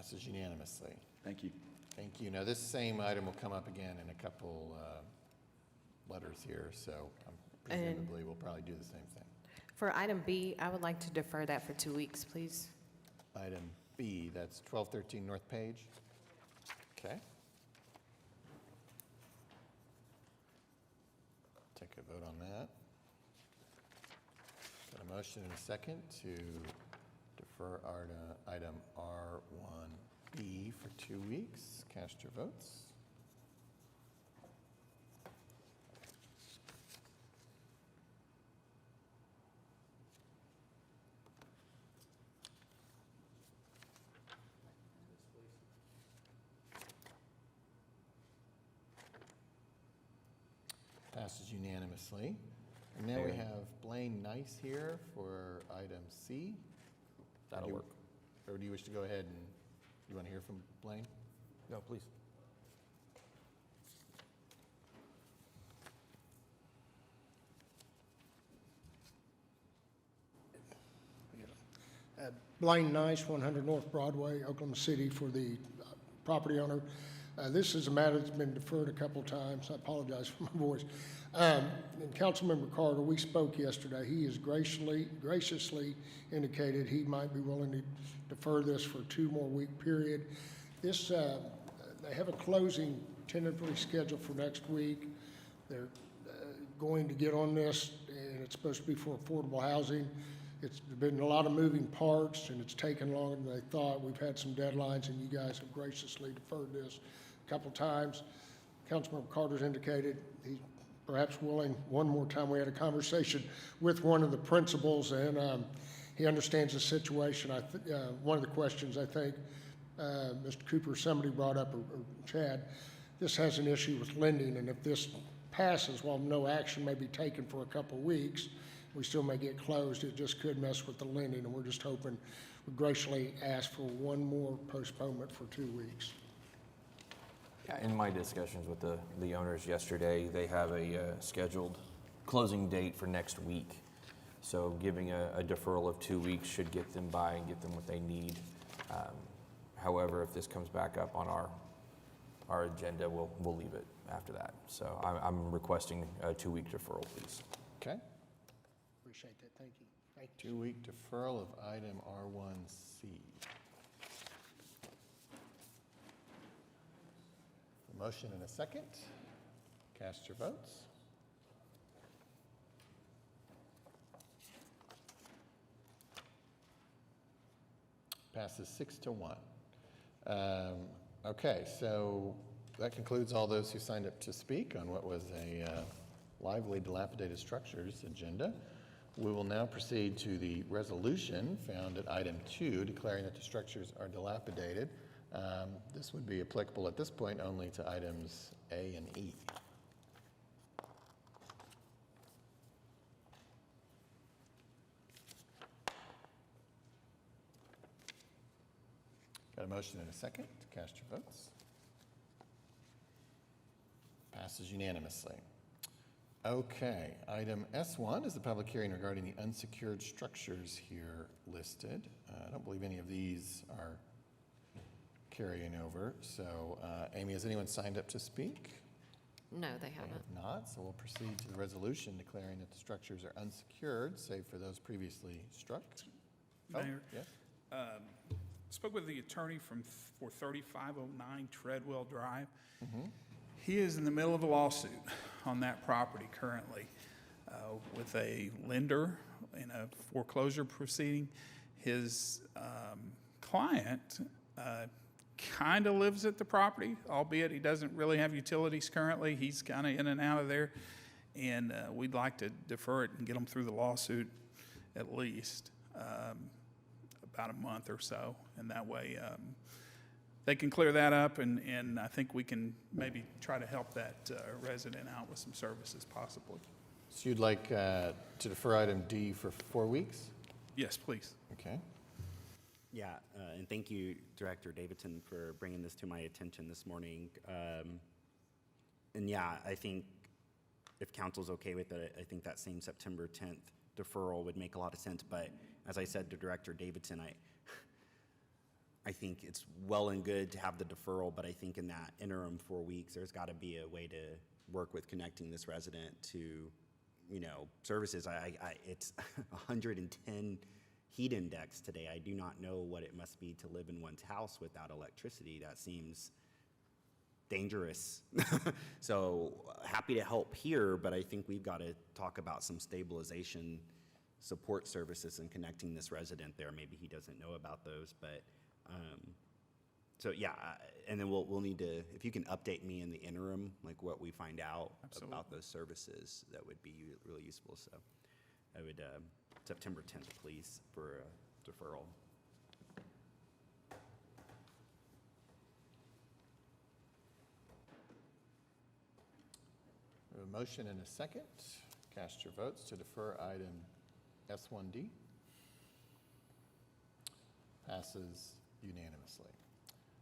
Passes unanimously. Thank you. Thank you. Now, this same item will come up again in a couple letters here, so presumably we'll probably do the same thing. For item B, I would like to defer that for 2 weeks, please. Item B, that's 1213 North Page. Okay. Take a vote on that. Got a motion and a second to defer item R1B for 2 weeks. Cast your votes. Passes unanimously. And now we Mayor. have Blaine Nice here for item C. That'll work. Or do you wish to go ahead and, you want to hear from Blaine? No, please. Blaine Nice, 100 North Broadway, Oklahoma City, for the property owner. This is a matter that's been deferred a couple times. I apologize for my voice. And Councilmember Carter, we spoke yesterday. He has graciously indicated he might be willing to defer this for a 2 more week period. This, they have a closing tentatively scheduled for next week. They're going to get on this, and it's supposed to be for affordable housing. It's been a lot of moving parts, and it's taken longer than they thought. We've had some deadlines, and you guys have graciously deferred this a couple times. Councilmember Carter's indicated he's perhaps willing one more time. We had a conversation with one of the principals, and he understands the situation. One of the questions I think Mr. Cooper, somebody brought up, or Chad, this has an issue with lending, and if this passes, while no action may be taken for a couple weeks, we still may get closed. It just could mess with the lending, and we're just hoping, we graciously ask for one more postponement for 2 weeks. In my discussions with the owners yesterday, they have a scheduled closing date for next week. So giving a deferral of 2 weeks should get them by and get them what they need. However, if this comes back up on our agenda, we'll leave it after that. So I'm requesting a 2-week deferral, please. Okay. Appreciate that. Thank you. Thank you. 2-week deferral of item R1C. A motion and a second. Cast your votes. Passes 6-1. Okay, so that concludes all those who signed up to speak on what was a lively dilapidated structures agenda. We will now proceed to the resolution found at item 2, declaring that the structures are dilapidated. This would be applicable at this point only to items A and E. Got a motion and a second to cast your votes. Passes unanimously. Okay, item S1 is the public hearing regarding the unsecured structures here listed. I don't believe any of these are carrying over. So, Amy, has anyone signed up to speak? No, they They haven't. have not, so we'll proceed to the resolution declaring that the structures are unsecured, save for those previously struck. Mayor? Yes? Spoke with the attorney for 3509 Treadwell Drive. Mm-hmm. He is in the middle of a lawsuit on that property currently with a lender in a foreclosure proceeding. His client kind of lives at the property, albeit he doesn't really have utilities currently. He's kind of in and out of there, and we'd like to defer it and get him through the lawsuit at least about a month or so, and that way they can clear that up, and I think we can maybe try to help that resident out with some services possibly. So you'd like to defer item D for 4 weeks? Yes, please. Okay. Yeah, and thank you, Director Davidson, for bringing this to my attention this morning. And yeah, I think if council's okay with it, I think that same September 10th deferral would make a lot of sense. But as I said to Director Davidson, I think it's well and good to have the deferral, but I think in that interim 4 weeks, there's got to be a way to work with connecting this resident to, services. It's 110 heat index today. I do not know what it must be to live in one's house without electricity. That seems dangerous. So happy to help here, but I think we've got to talk about some stabilization support services and connecting this resident there. Maybe he doesn't know about those, but so yeah, and then we'll need to, if you can update me in the interim, like what we find out about those services, that would be really useful. So I would, September 10th, please, for a deferral. We have a motion and a second. Cast your votes to defer item S1D. Passes unanimously.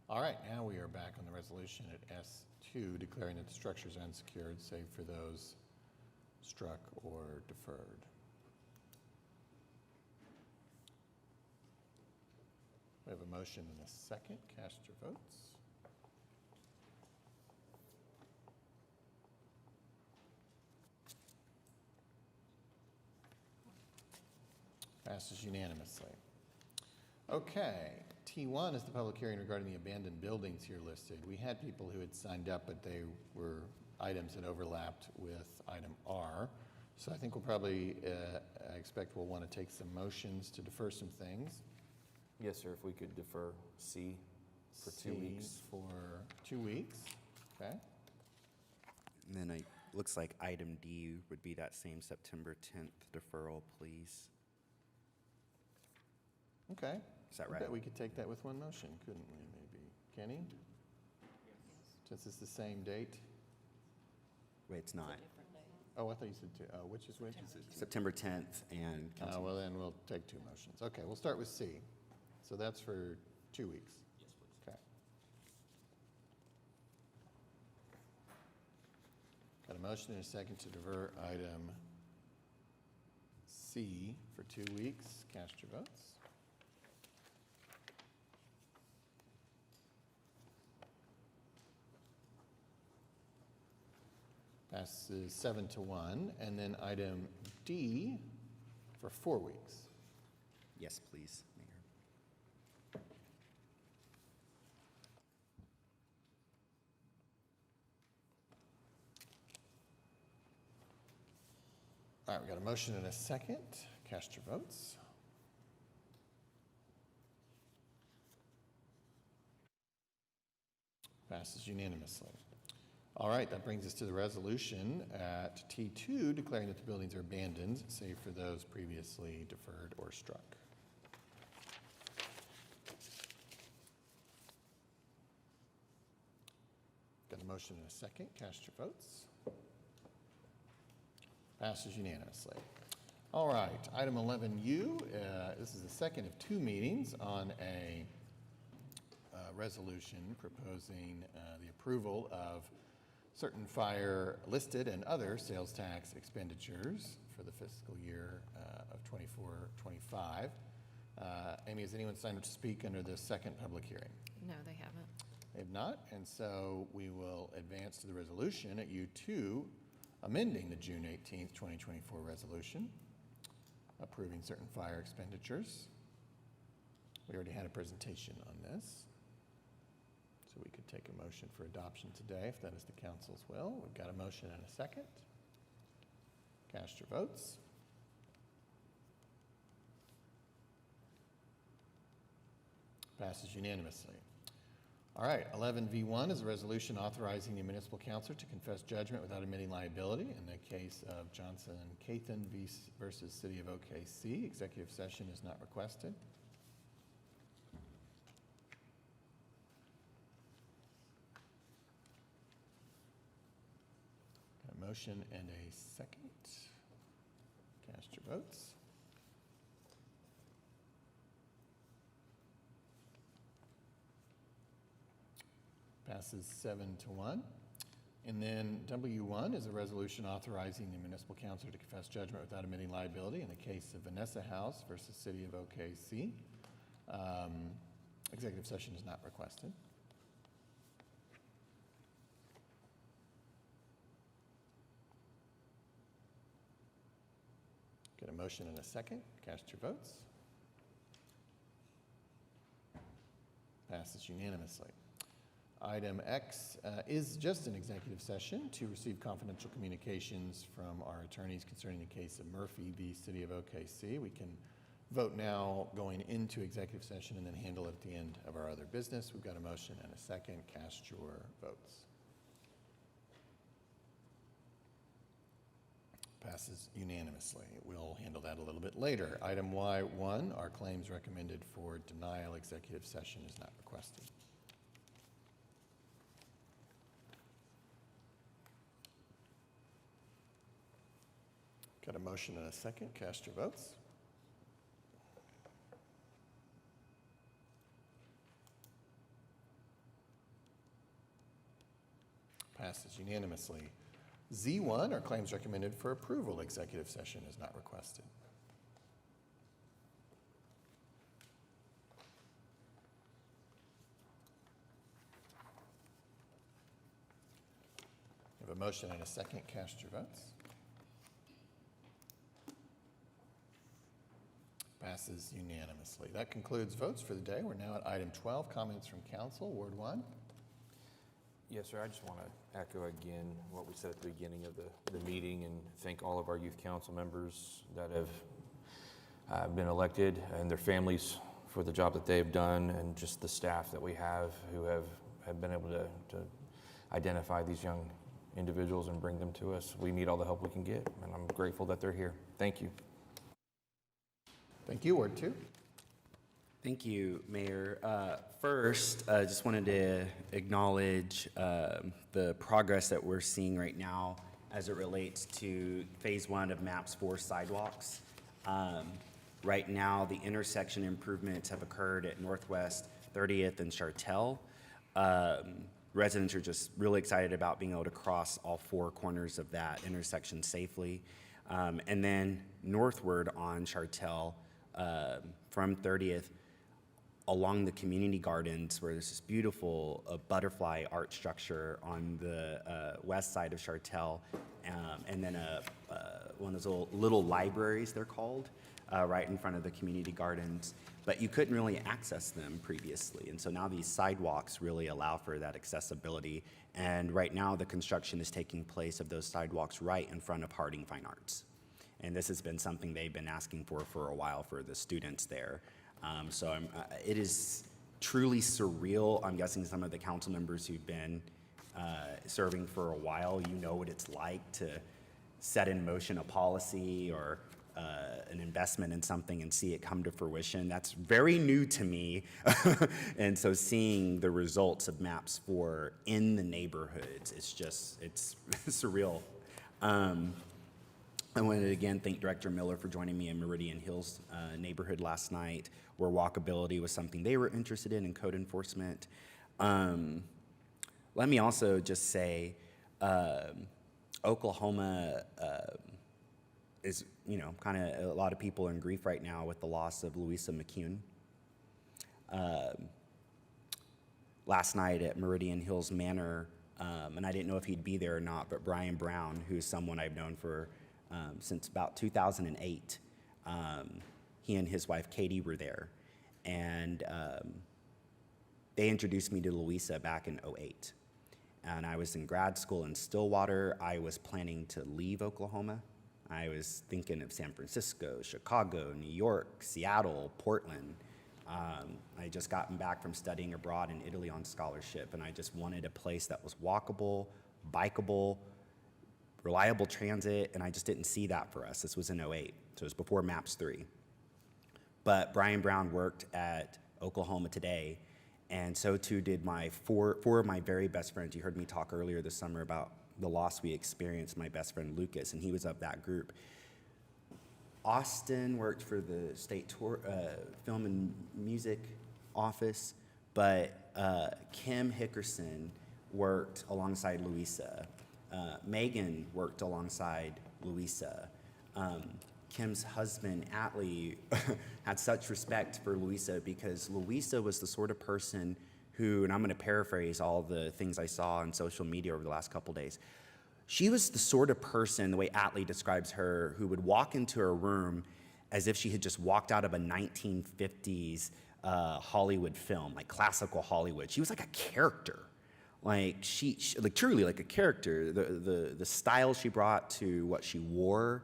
All right, now we are back on the resolution at S2, declaring that the structures are unsecured, save for those struck or deferred. We have a motion and a second. Cast your votes. Passes unanimously. Okay, T1 is the public hearing regarding the abandoned buildings here listed. We had people who had signed up, but they were items that overlapped with item R. So I think we'll probably, I expect we'll want to take some motions to defer some things. Yes, sir, if we could defer C for 2 weeks. C for 2 weeks, okay. And then looks like item D would be that same September 10th deferral, please. Okay. Is that I right? bet we could take that with one motion, couldn't we, maybe? Kenny? Since it's the same date? Wait, it's not. Oh, I thought you said two. Oh, which is which? September 10th and Councilman. Well, then we'll take two motions. Okay, we'll start with C. So that's for 2 weeks. Yes, please. Okay. Got a motion and a second to defer item C for 2 weeks. Cast your votes. Passes 7-1. And then item D for 4 weeks. Yes, please, Mayor. All right, we got a motion and a second. Cast your votes. Passes unanimously. All right, that brings us to the resolution at T2, declaring that the buildings are abandoned, save for those previously deferred or struck. Got a motion and a second. Cast your votes. Passes unanimously. All right, item 11U. This is the second of 2 meetings on a resolution proposing the approval of certain fire listed and other sales tax expenditures for the fiscal year of 24-25. Amy, has anyone signed up to speak under the second public hearing? No, they haven't. They have not, and so we will advance to the resolution at U2, amending the June 18th, 2024 resolution, approving certain fire expenditures. We already had a presentation on this, so we could take a motion for adoption today, if that is the council's will. We've got a motion and a second. Cast your votes. Passes unanimously. All right, 11V1 is a resolution authorizing the municipal council to confess judgment without admitting liability in the case of Johnson Cathan versus City of OKC. Executive session is not requested. Got a motion and a second. Cast your votes. Passes 7-1. And then W1 is a resolution authorizing the municipal council to confess judgment without admitting liability in the case of Vanessa House versus City of OKC. Executive session is not requested. Get a motion and a second. Cast your votes. Passes unanimously. Item X is just an executive session to receive confidential communications from our attorneys concerning the case of Murphy v. City of OKC. We can vote now going into executive session and then handle it at the end of our other business. We've got a motion and a second. Cast your votes. Passes unanimously. We'll handle that a little bit later. Item Y1, our claims recommended for denial. Executive session is not requested. Got a motion and a second. Cast your votes. Passes unanimously. Z1, our claims recommended for approval. Executive session is not requested. We have a motion and a second. Cast your votes. Passes unanimously. That concludes votes for the day. We're now at item 12, comments from council, Ward 1. Yes, sir. I just want to echo again what we said at the beginning of the meeting and thank all of our youth council members that have been elected and their families for the job that they've done, and just the staff that we have who have been able to identify these young individuals and bring them to us. We need all the help we can get, and I'm grateful that they're here. Thank you. Thank you, Ward 2. Thank you, Mayor. First, I just wanted to acknowledge the progress that we're seeing right now as it relates to Phase 1 of MAPS 4 sidewalks. Right now, the intersection improvements have occurred at Northwest 30th and Chartel. Residents are just really excited about being able to cross all four corners of that intersection safely. And then northward on Chartel, from 30th, along the community gardens where there's this beautiful butterfly art structure on the west side of Chartel, and then one of those little libraries, they're called, right in front of the community gardens. But you couldn't really access them previously, and so now these sidewalks really allow for that accessibility. And right now the construction is taking place of those sidewalks right in front of Harding Fine Arts. And this has been something they've been asking for a while for the students there. So it is truly surreal. I'm guessing some of the council members who've been serving for a while, you know what it's like to set in motion a policy or an investment in something and see it come to fruition. That's very new to me. And so seeing the results of MAPS 4 in the neighborhoods, it's surreal. I wanted to again thank Director Miller for joining me in Meridian Hills neighborhood last night, where walkability was something they were interested in code enforcement. Let me also just say, Oklahoma is, kind of a lot of people are in grief right now with the loss of Louisa McCune. Last night at Meridian Hills Manor, and I didn't know if he'd be there or not, but Brian Brown, who's someone I've known for since about 2008. He and his wife Katie were there, and they introduced me to Louisa back in '08. And I was in grad school in Stillwater. I was planning to leave Oklahoma. I was thinking of San Francisco, Chicago, New York, Seattle, Portland. I had just gotten back from studying abroad in Italy on scholarship, and I just wanted a place that was walkable, bikeable, reliable transit, and I just didn't see that for us. This was in '08, so it was before MAPS 3. But Brian Brown worked at Oklahoma Today, and so too did four of my very best friends. You heard me talk earlier this summer about the loss we experienced, my best friend Lucas, and he was of that group. Austin worked for the state film and music office, but Kim Hickerson worked alongside Louisa. Megan worked alongside Louisa. Kim's husband, Atlee, had such respect for Louisa because Louisa was the sort of person who, and I'm going to paraphrase all the things I saw on social media over the last couple days, she was the sort of person, the way Atlee describes her, who would walk into a room as if she had just walked out of a 1950s Hollywood film, like classical Hollywood. She was like a character. Like she like truly like a character. The style she brought to what she wore,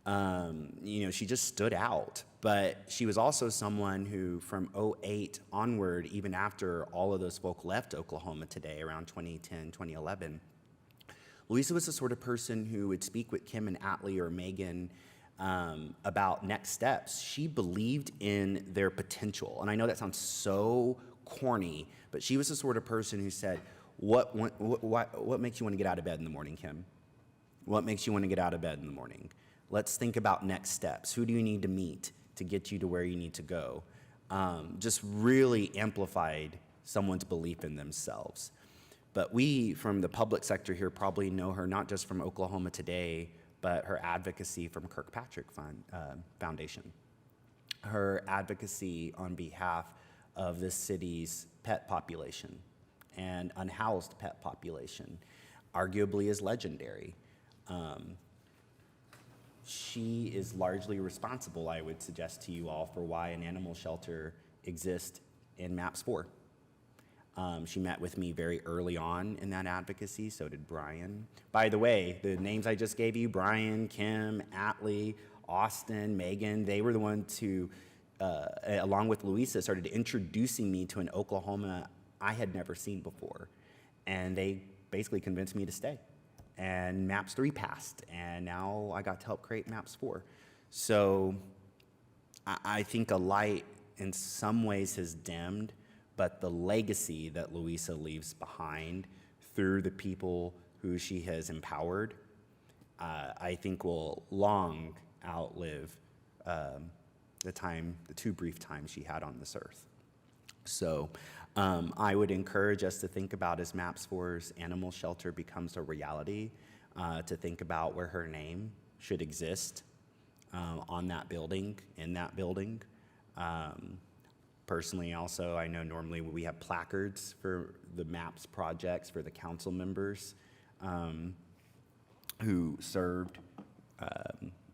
she just stood out. But she was also someone who, from 2008 onward, even after all of those folk left Oklahoma today, around 2010, 2011, Louisa was the sort of person who would speak with Kim and Atlee or Megan about next steps. She believed in their potential. And I know that sounds so corny, but she was the sort of person who said, what makes you want to get out of bed in the morning, Kim? What makes you want to get out of bed in the morning? Let's think about next steps. Who do you need to meet to get you to where you need to go? Just really amplified someone's belief in themselves. But we, from the public sector here, probably know her not just from Oklahoma Today, but her advocacy from Kirkpatrick Foundation. Her advocacy on behalf of this city's pet population and unhoused pet population arguably is legendary. She is largely responsible, I would suggest to you all, for why an animal shelter exists in MAPS 4. She met with me very early on in that advocacy, so did Brian. By the way, the names I just gave you, Brian, Kim, Atlee, Austin, Megan, they were the ones who, along with Louisa, started introducing me to an Oklahoma I had never seen before. And they basically convinced me to stay. And MAPS 3 passed, and now I got to help create MAPS 4. So I think a light in some ways has dimmed, but the legacy that Louisa leaves behind through the people who she has empowered, I think will long outlive the too brief time she had on this earth. So I would encourage us to think about, as MAPS 4's animal shelter becomes a reality, to think about where her name should exist on that building, in that building. Personally, also, I know normally we have placards for the MAPS projects for the council members who served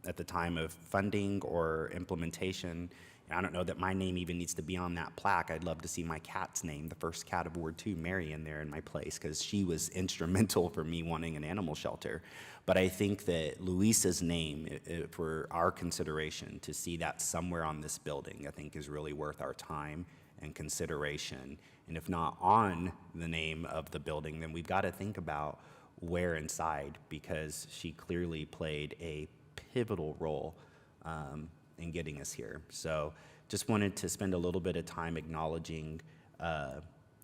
at the time of funding or implementation. I don't know that my name even needs to be on that plaque. I'd love to see my cat's name, the first cat of Ward 2, Mary, in there in my place, because she was instrumental for me wanting an animal shelter. But I think that Louisa's name, for our consideration, to see that somewhere on this building, I think is really worth our time and consideration. And if not on the name of the building, then we've got to think about where inside, because she clearly played a pivotal role in getting us here. So just wanted to spend a little bit of time acknowledging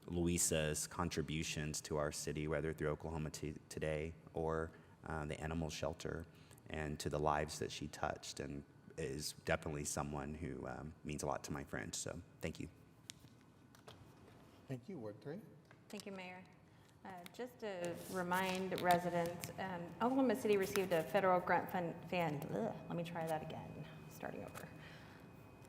Louisa's contributions to our city, whether through Oklahoma Today or the animal shelter, and to the lives that she touched, and is definitely someone who means a lot to my friends. So thank you. Thank you, Ward 3. Thank you, Mayor. Just to remind residents, Oklahoma City received a federal grant let me try that again, starting over.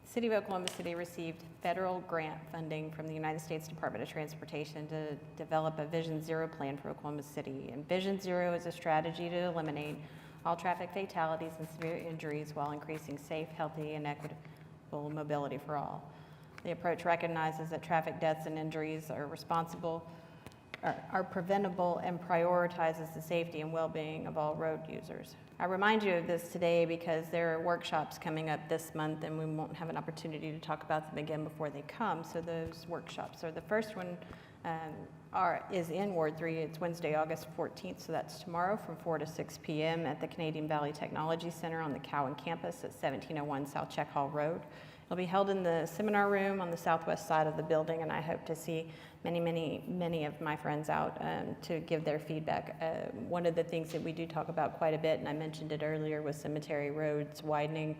City of Oklahoma City received federal grant funding from the United States Department of Transportation to develop a Vision Zero plan for Oklahoma City. And Vision Zero is a strategy to eliminate all traffic fatalities and severe injuries while increasing safe, healthy, and equitable mobility for all. The approach recognizes that traffic deaths and injuries are preventable and prioritizes the safety and well-being of all road users. I remind you of this today because there are workshops coming up this month, and we won't have an opportunity to talk about them again before they come. So those workshops are, the first one is in Ward 3. It's Wednesday, August 14th, so that's tomorrow from 4 to 6 p.m. at the Canadian Valley Technology Center on the Cowan campus at 1701 South Check Hall Road. It'll be held in the seminar room on the southwest side of the building, and I hope to see many of my friends out to give their feedback. One of the things that we do talk about quite a bit, and I mentioned it earlier, with cemetery roads widening,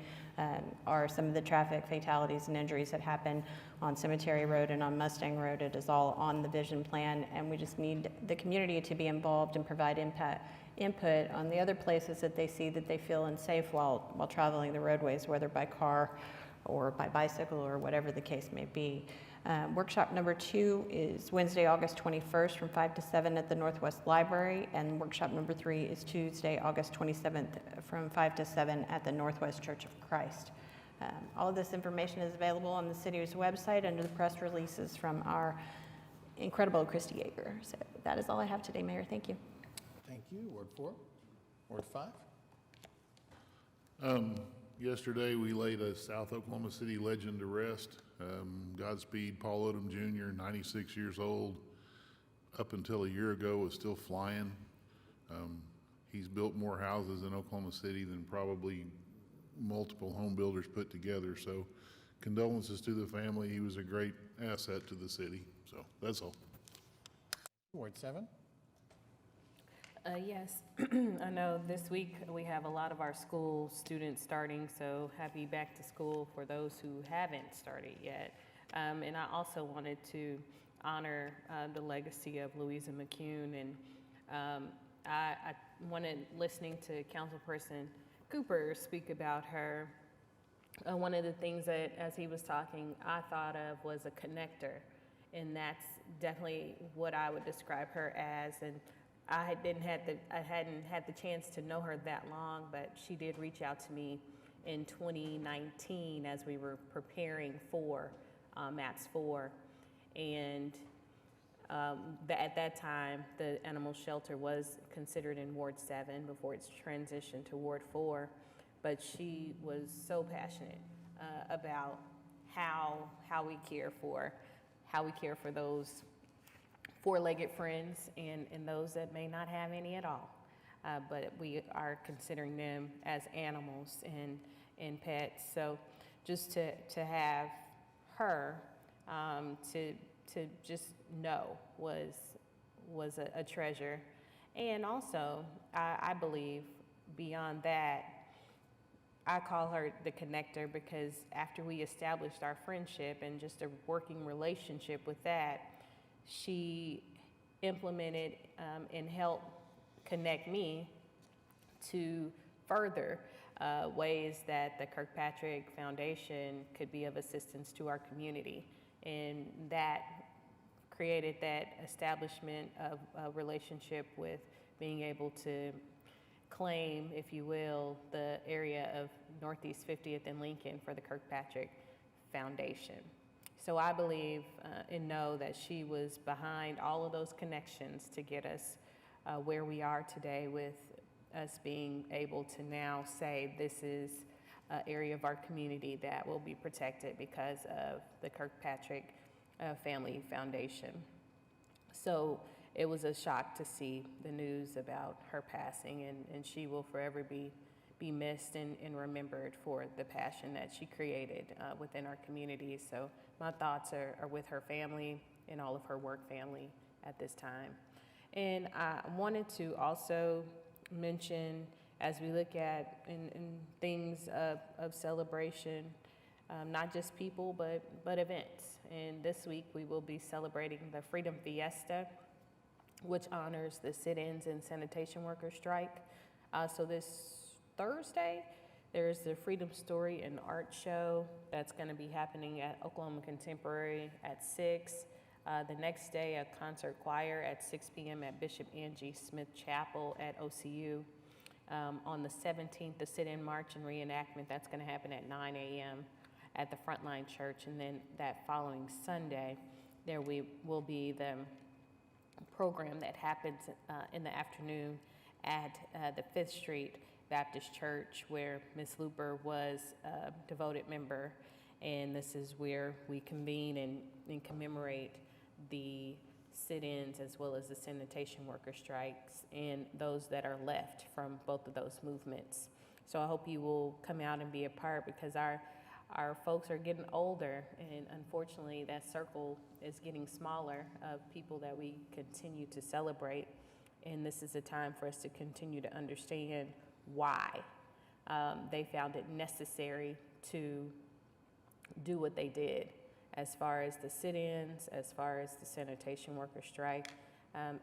are some of the traffic fatalities and injuries that happen on Cemetery Road and on Mustang Road. It is all on the vision plan, and we just need the community to be involved and provide input on the other places that they see that they feel unsafe while traveling the roadways, whether by car or by bicycle or whatever the case may be. Workshop number 2 is Wednesday, August 21st from 5 to 7 at the Northwest Library, and workshop number 3 is Tuesday, August 27th from 5 to 7 at the Northwest Church of Christ. All of this information is available on the city's website under the press releases from our incredible Christy Yeager. So that is all I have today, Mayor. Thank you. Thank you. Ward 4. Ward 5. Yesterday, we laid a South Oklahoma City legend to rest. Godspeed Paul Odom Jr., 96 years old, up until a year ago was still flying. He's built more houses in Oklahoma City than probably multiple home builders put together. So condolences to the family. He was a great asset to the city. So that's all. Ward 7. Yes, I know this week we have a lot of our school students starting, so happy back to school for those who haven't started yet. And I also wanted to honor the legacy of Louisa McCune, and I wanted, listening to Councilperson Cooper speak about her, one of the things that, as he was talking, I thought of was a connector, and that's definitely what I would describe her as. And I hadn't had the chance to know her that long, but she did reach out to me in 2019 as we were preparing for MAPS 4. And at that time, the animal shelter was considered in Ward 7 before its transition to Ward 4. But she was so passionate about how we care for those four-legged friends and those that may not have any at all. But we are considering them as animals and pets. So just to have her to just know was a treasure. And also, I believe beyond that, I call her the connector because after we established our friendship and just a working relationship with that, she implemented and helped connect me to further ways that the Kirkpatrick Foundation could be of assistance to our community. And that created that establishment of a relationship with being able to claim, if you will, the area of Northeast 50th and Lincoln for the Kirkpatrick Foundation. So I believe and know that she was behind all of those connections to get us where we are today, with us being able to now say this is an area of our community that will be protected because of the Kirkpatrick Family Foundation. So it was a shock to see the news about her passing, and she will forever be missed and remembered for the passion that she created within our community. So my thoughts are with her family and all of her work family at this time. And I wanted to also mention, as we look at in things of celebration, not just people, but events. And this week we will be celebrating the Freedom Fiesta, which honors the sit-ins and sanitation worker strike. So this Thursday, there's the Freedom Story and Art Show that's going to be happening at Oklahoma Contemporary at 6. The next day, a concert choir at 6 p.m. at Bishop Angie Smith Chapel at OCU. On the 17th, the sit-in march and reenactment, that's going to happen at 9 a.m. at the Frontline Church. And then that following Sunday, there will be the program that happens in the afternoon at the 5th Street Baptist Church, where Ms. Looper was a devoted member. And this is where we convene and commemorate the sit-ins as well as the sanitation worker strikes and those that are left from both of those movements. So I hope you will come out and be a part, because our folks are getting older, and unfortunately that circle is getting smaller of people that we continue to celebrate. And this is a time for us to continue to understand why they found it necessary to do what they did, as far as the sit-ins, as far as the sanitation worker strike,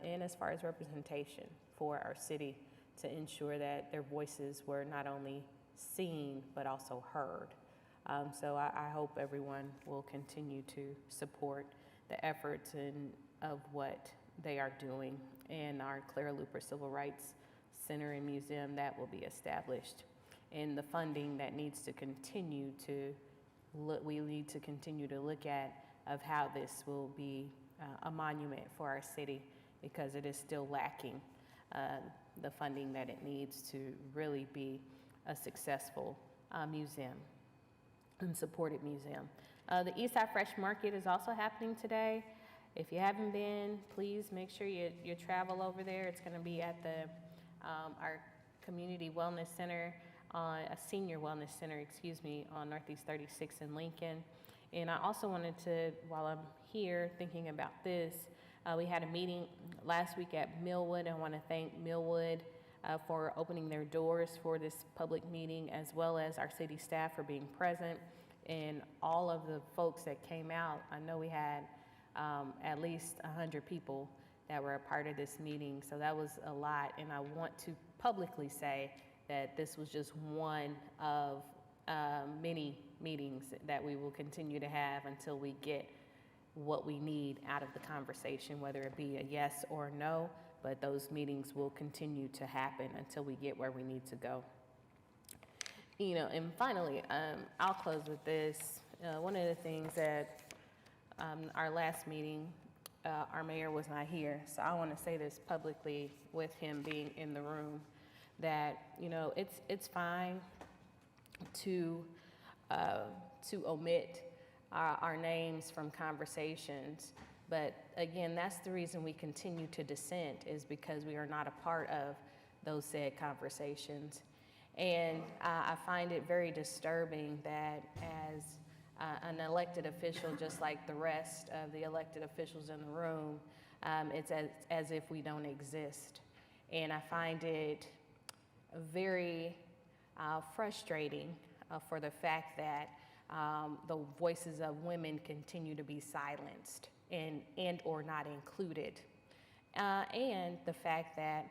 and as far as representation for our city. to ensure that their voices were not only seen, but also heard. So I hope everyone will continue to support the efforts of what they are doing in our Clara Luper Civil Rights Center and Museum that will be established, and the funding that needs to continue to we need to continue to look at of how this will be a monument for our city, because it is still lacking the funding that it needs to really be a successful museum and supported museum. The Eastside Fresh Market is also happening today. If you haven't been, please make sure you travel over there. It's going to be at the our community wellness center, a senior wellness center, excuse me, on Northeast 36 in Lincoln. And I also wanted to, while I'm here thinking about this, we had a meeting last week at Millwood. I want to thank Millwood for opening their doors for this public meeting, as well as our city staff for being present, and all of the folks that came out. I know we had at least 100 people that were a part of this meeting, so that was a lot. And I want to publicly say that this was just one of many meetings that we will continue to have until we get what we need out of the conversation, whether it be a yes or a no, but those meetings will continue to happen until we get where we need to go. You know, and finally, I'll close with this. One of the things that our last meeting, our mayor was not here, so I want to say this publicly with him being in the room, that, you know, it's fine to omit our names from conversations, but again, that's the reason we continue to dissent, is because we are not a part of those said conversations. And I find it very disturbing that as an elected official, just like the rest of the elected officials in the room, it's as if we don't exist. And I find it very frustrating for the fact that the voices of women continue to be silenced and or not included. And the fact that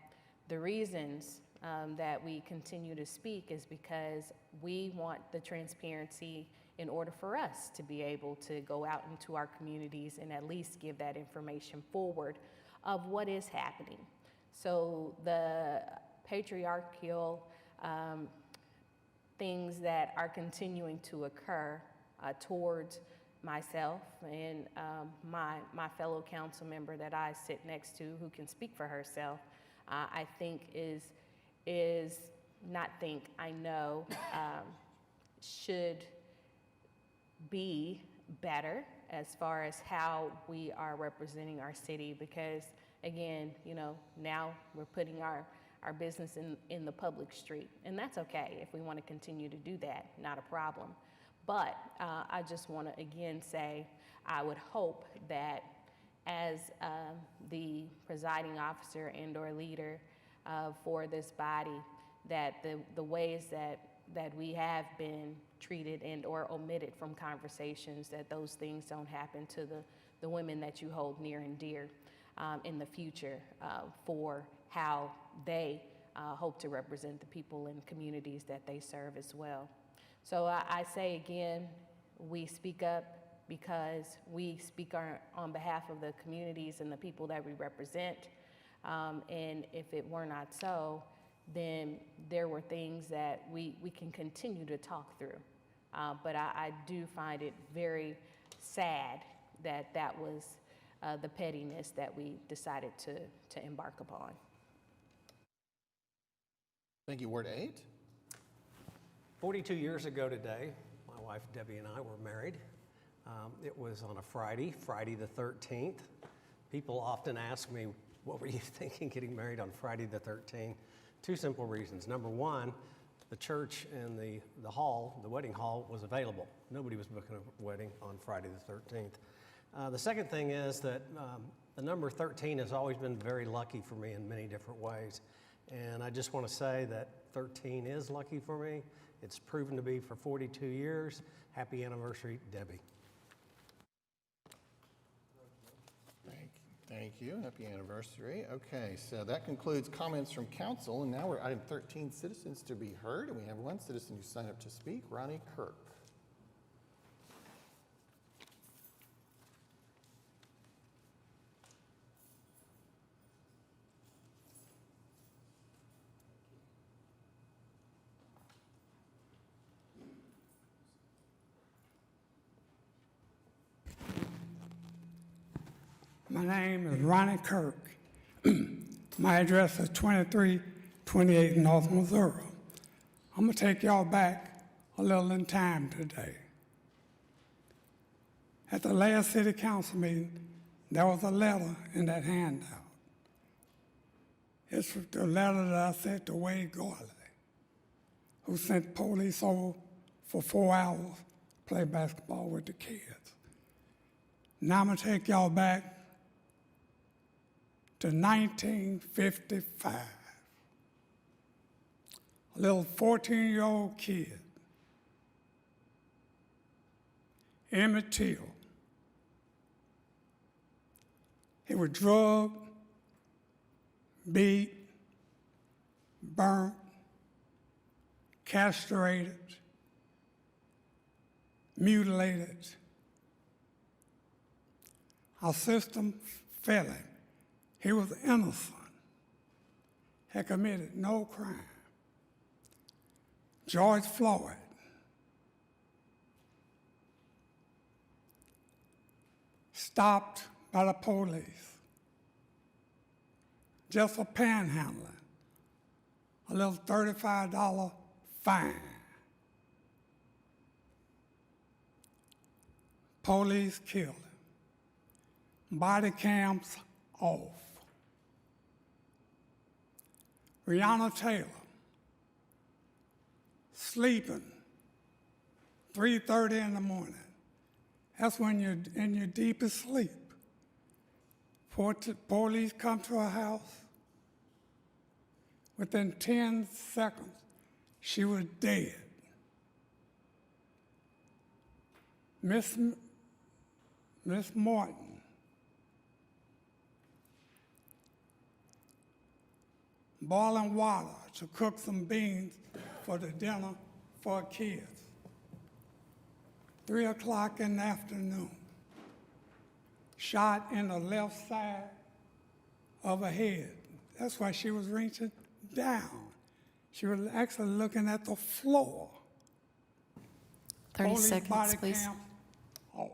the reasons that we continue to speak is because we want the transparency in order for us to be able to go out into our communities and at least give that information forward of what is happening. So the patriarchal things that are continuing to occur towards myself and my fellow council member that I sit next to, who can speak for herself, I think I know should be better as far as how we are representing our city, because again, you know, now we're putting our business in the public street, and that's okay if we want to continue to do that, not a problem. But I just want to again say, I would hope that as the presiding officer and or leader for this body, that the ways that we have been treated and or omitted from conversations, that those things don't happen to the women that you hold near and dear in the future, for how they hope to represent the people and communities that they serve as well. So I say again, we speak up because we speak on behalf of the communities and the people that we represent. And if it were not so, then there were things that we can continue to talk through. But I do find it very sad that that was the pettiness that we decided to embark upon. Thank you. Ward 8. 42 years ago today, my wife Debbie and I were married. It was on a Friday the 13th. People often ask me, what were you thinking getting married on Friday the 13th? Two simple reasons. Number one, the church and the hall, the wedding hall, was available. Nobody was booking a wedding on Friday the 13th. The second thing is that the number 13 has always been very lucky for me in many different ways. And I just want to say that 13 is lucky for me. It's proven to be for 42 years. Happy anniversary, Debbie. Thank you. Happy anniversary. Okay, so that concludes comments from council, and now we're item 13, citizens to be heard, and we have one citizen who signed up to speak, Ronnie Kirk. My name is Ronnie Kirk. My address is 2328 North Missouri. I'm going to take y'all back a little in time today. At the last city council meeting, there was a letter in that handout. It's the letter that I sent to Wade Gorley, who sent police over for 4 hours to play basketball with the kids. Now I'm going to take y'all back to 1955. A little 14-year-old kid, Emmett Till. He was drugged, beat, burnt, castrated, mutilated. Our system failed him. He was innocent, had committed no crime. George Floyd, stopped by the police just for panhandling, a little $35 fine. Police killed him. Body cams off. Breonna Taylor, sleeping, 3:30 in the morning. That's when you're in your deepest sleep. Police come to her house. Within 10 seconds, she was dead. Miss Morton, boiling water to cook some beans for the dinner for her kids. 3 o'clock in the afternoon, shot in the left side of her head. That's why she was reaching down. She was actually looking at the floor. 30 Police seconds, body please. cam off.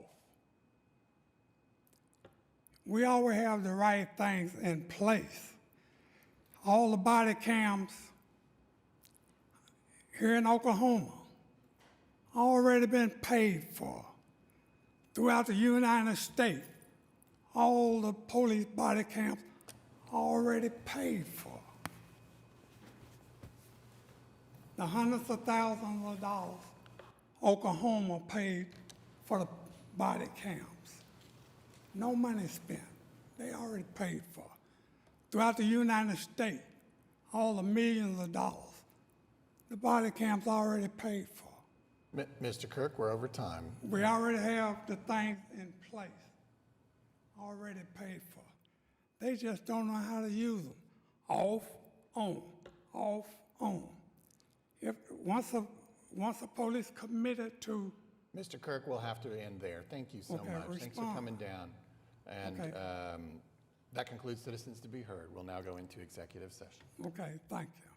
We always have the right things in place. All the body cams here in Oklahoma already been paid for. Throughout the United States, all the police body cams already paid for. The hundreds of thousands of dollars Oklahoma paid for the body cams. No money spent. They already paid for. Throughout the United States, all the millions of dollars, the body cams already paid for. Mr. Kirk, we're over time. We already have the things in place, already paid for. They just don't know how to use them. Off, on, off, on. If once a police committed to. Mr. Kirk, we'll have to end there. Thank you so Okay, much. Thanks for respond. coming down. And Okay. that concludes citizens to be heard. We'll now go into executive session. Okay, thank you.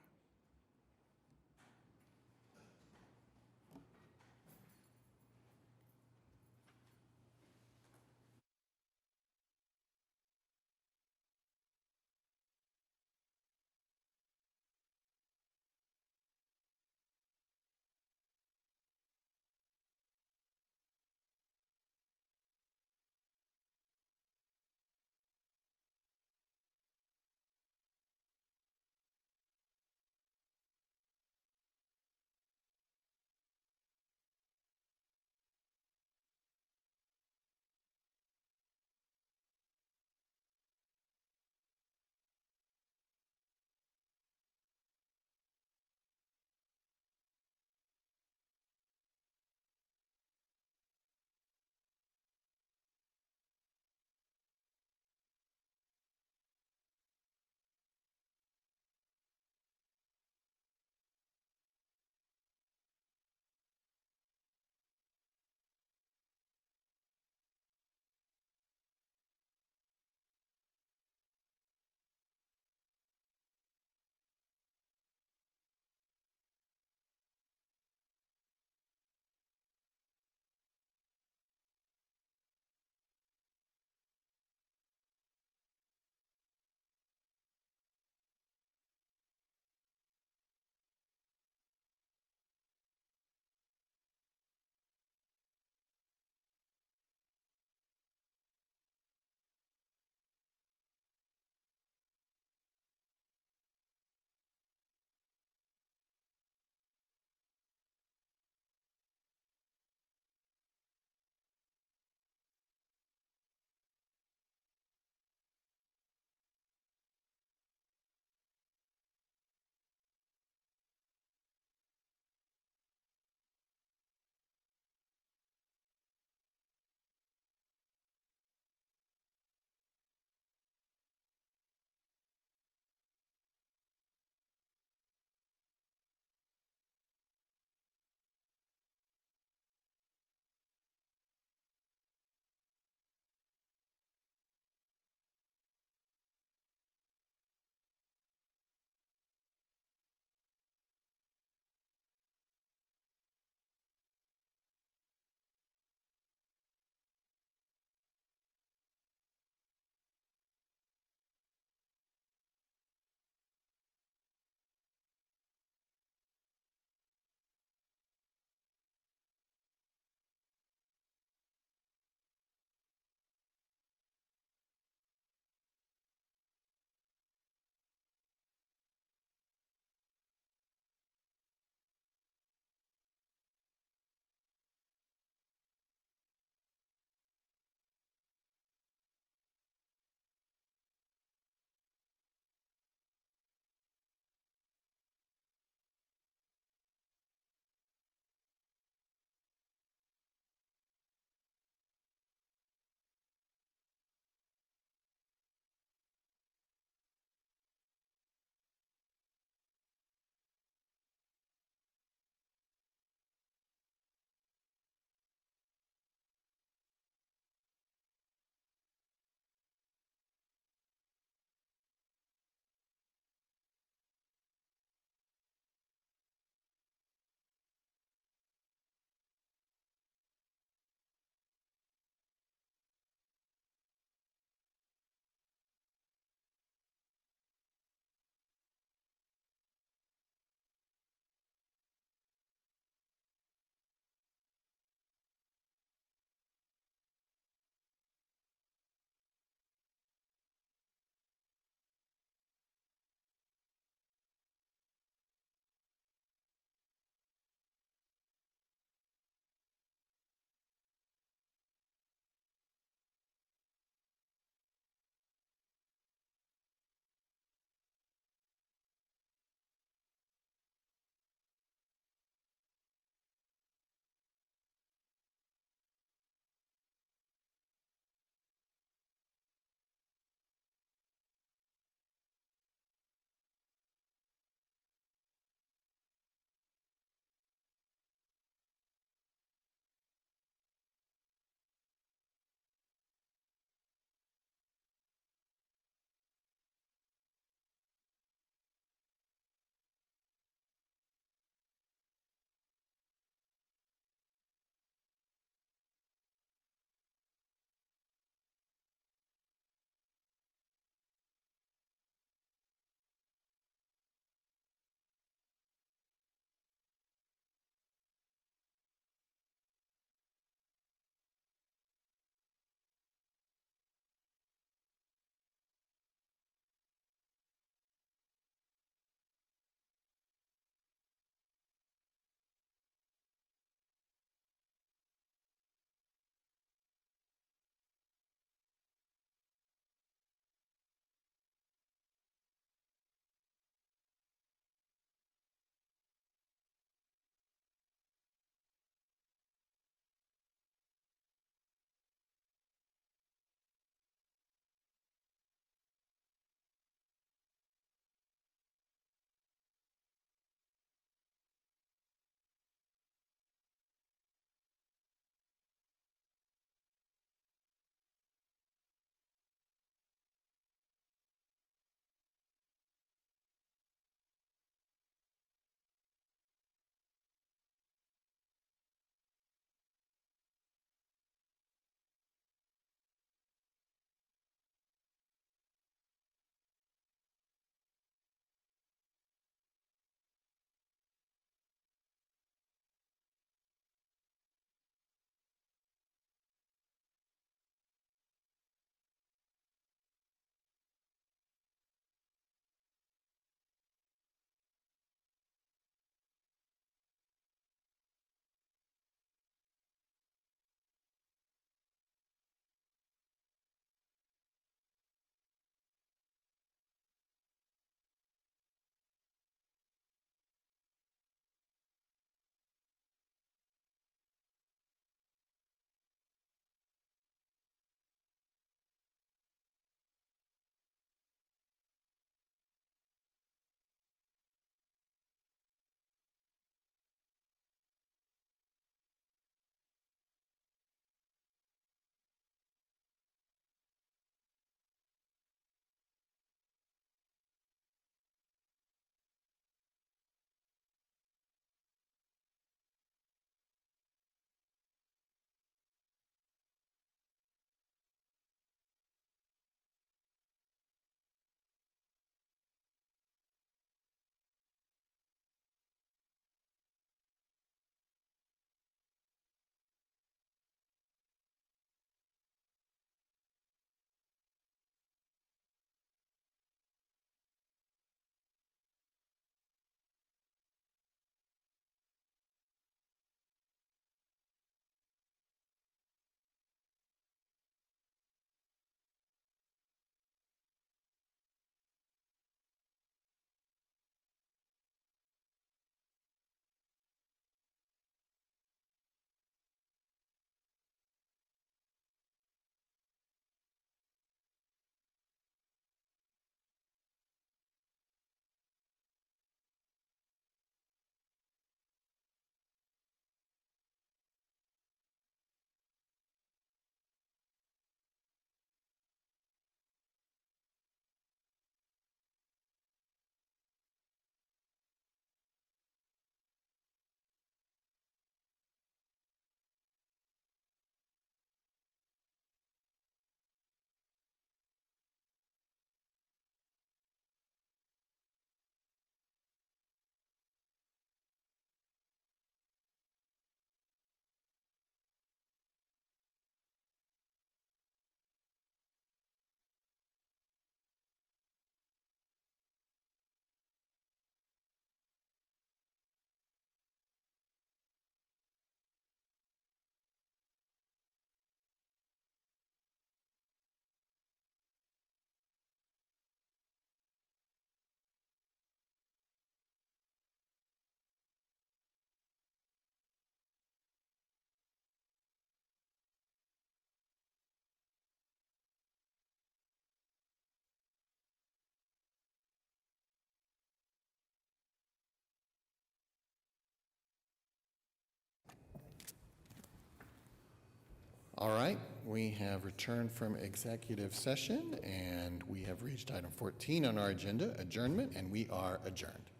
All right, we have returned from executive session, and we have reached item 14 on our agenda, adjournment, and we are adjourned.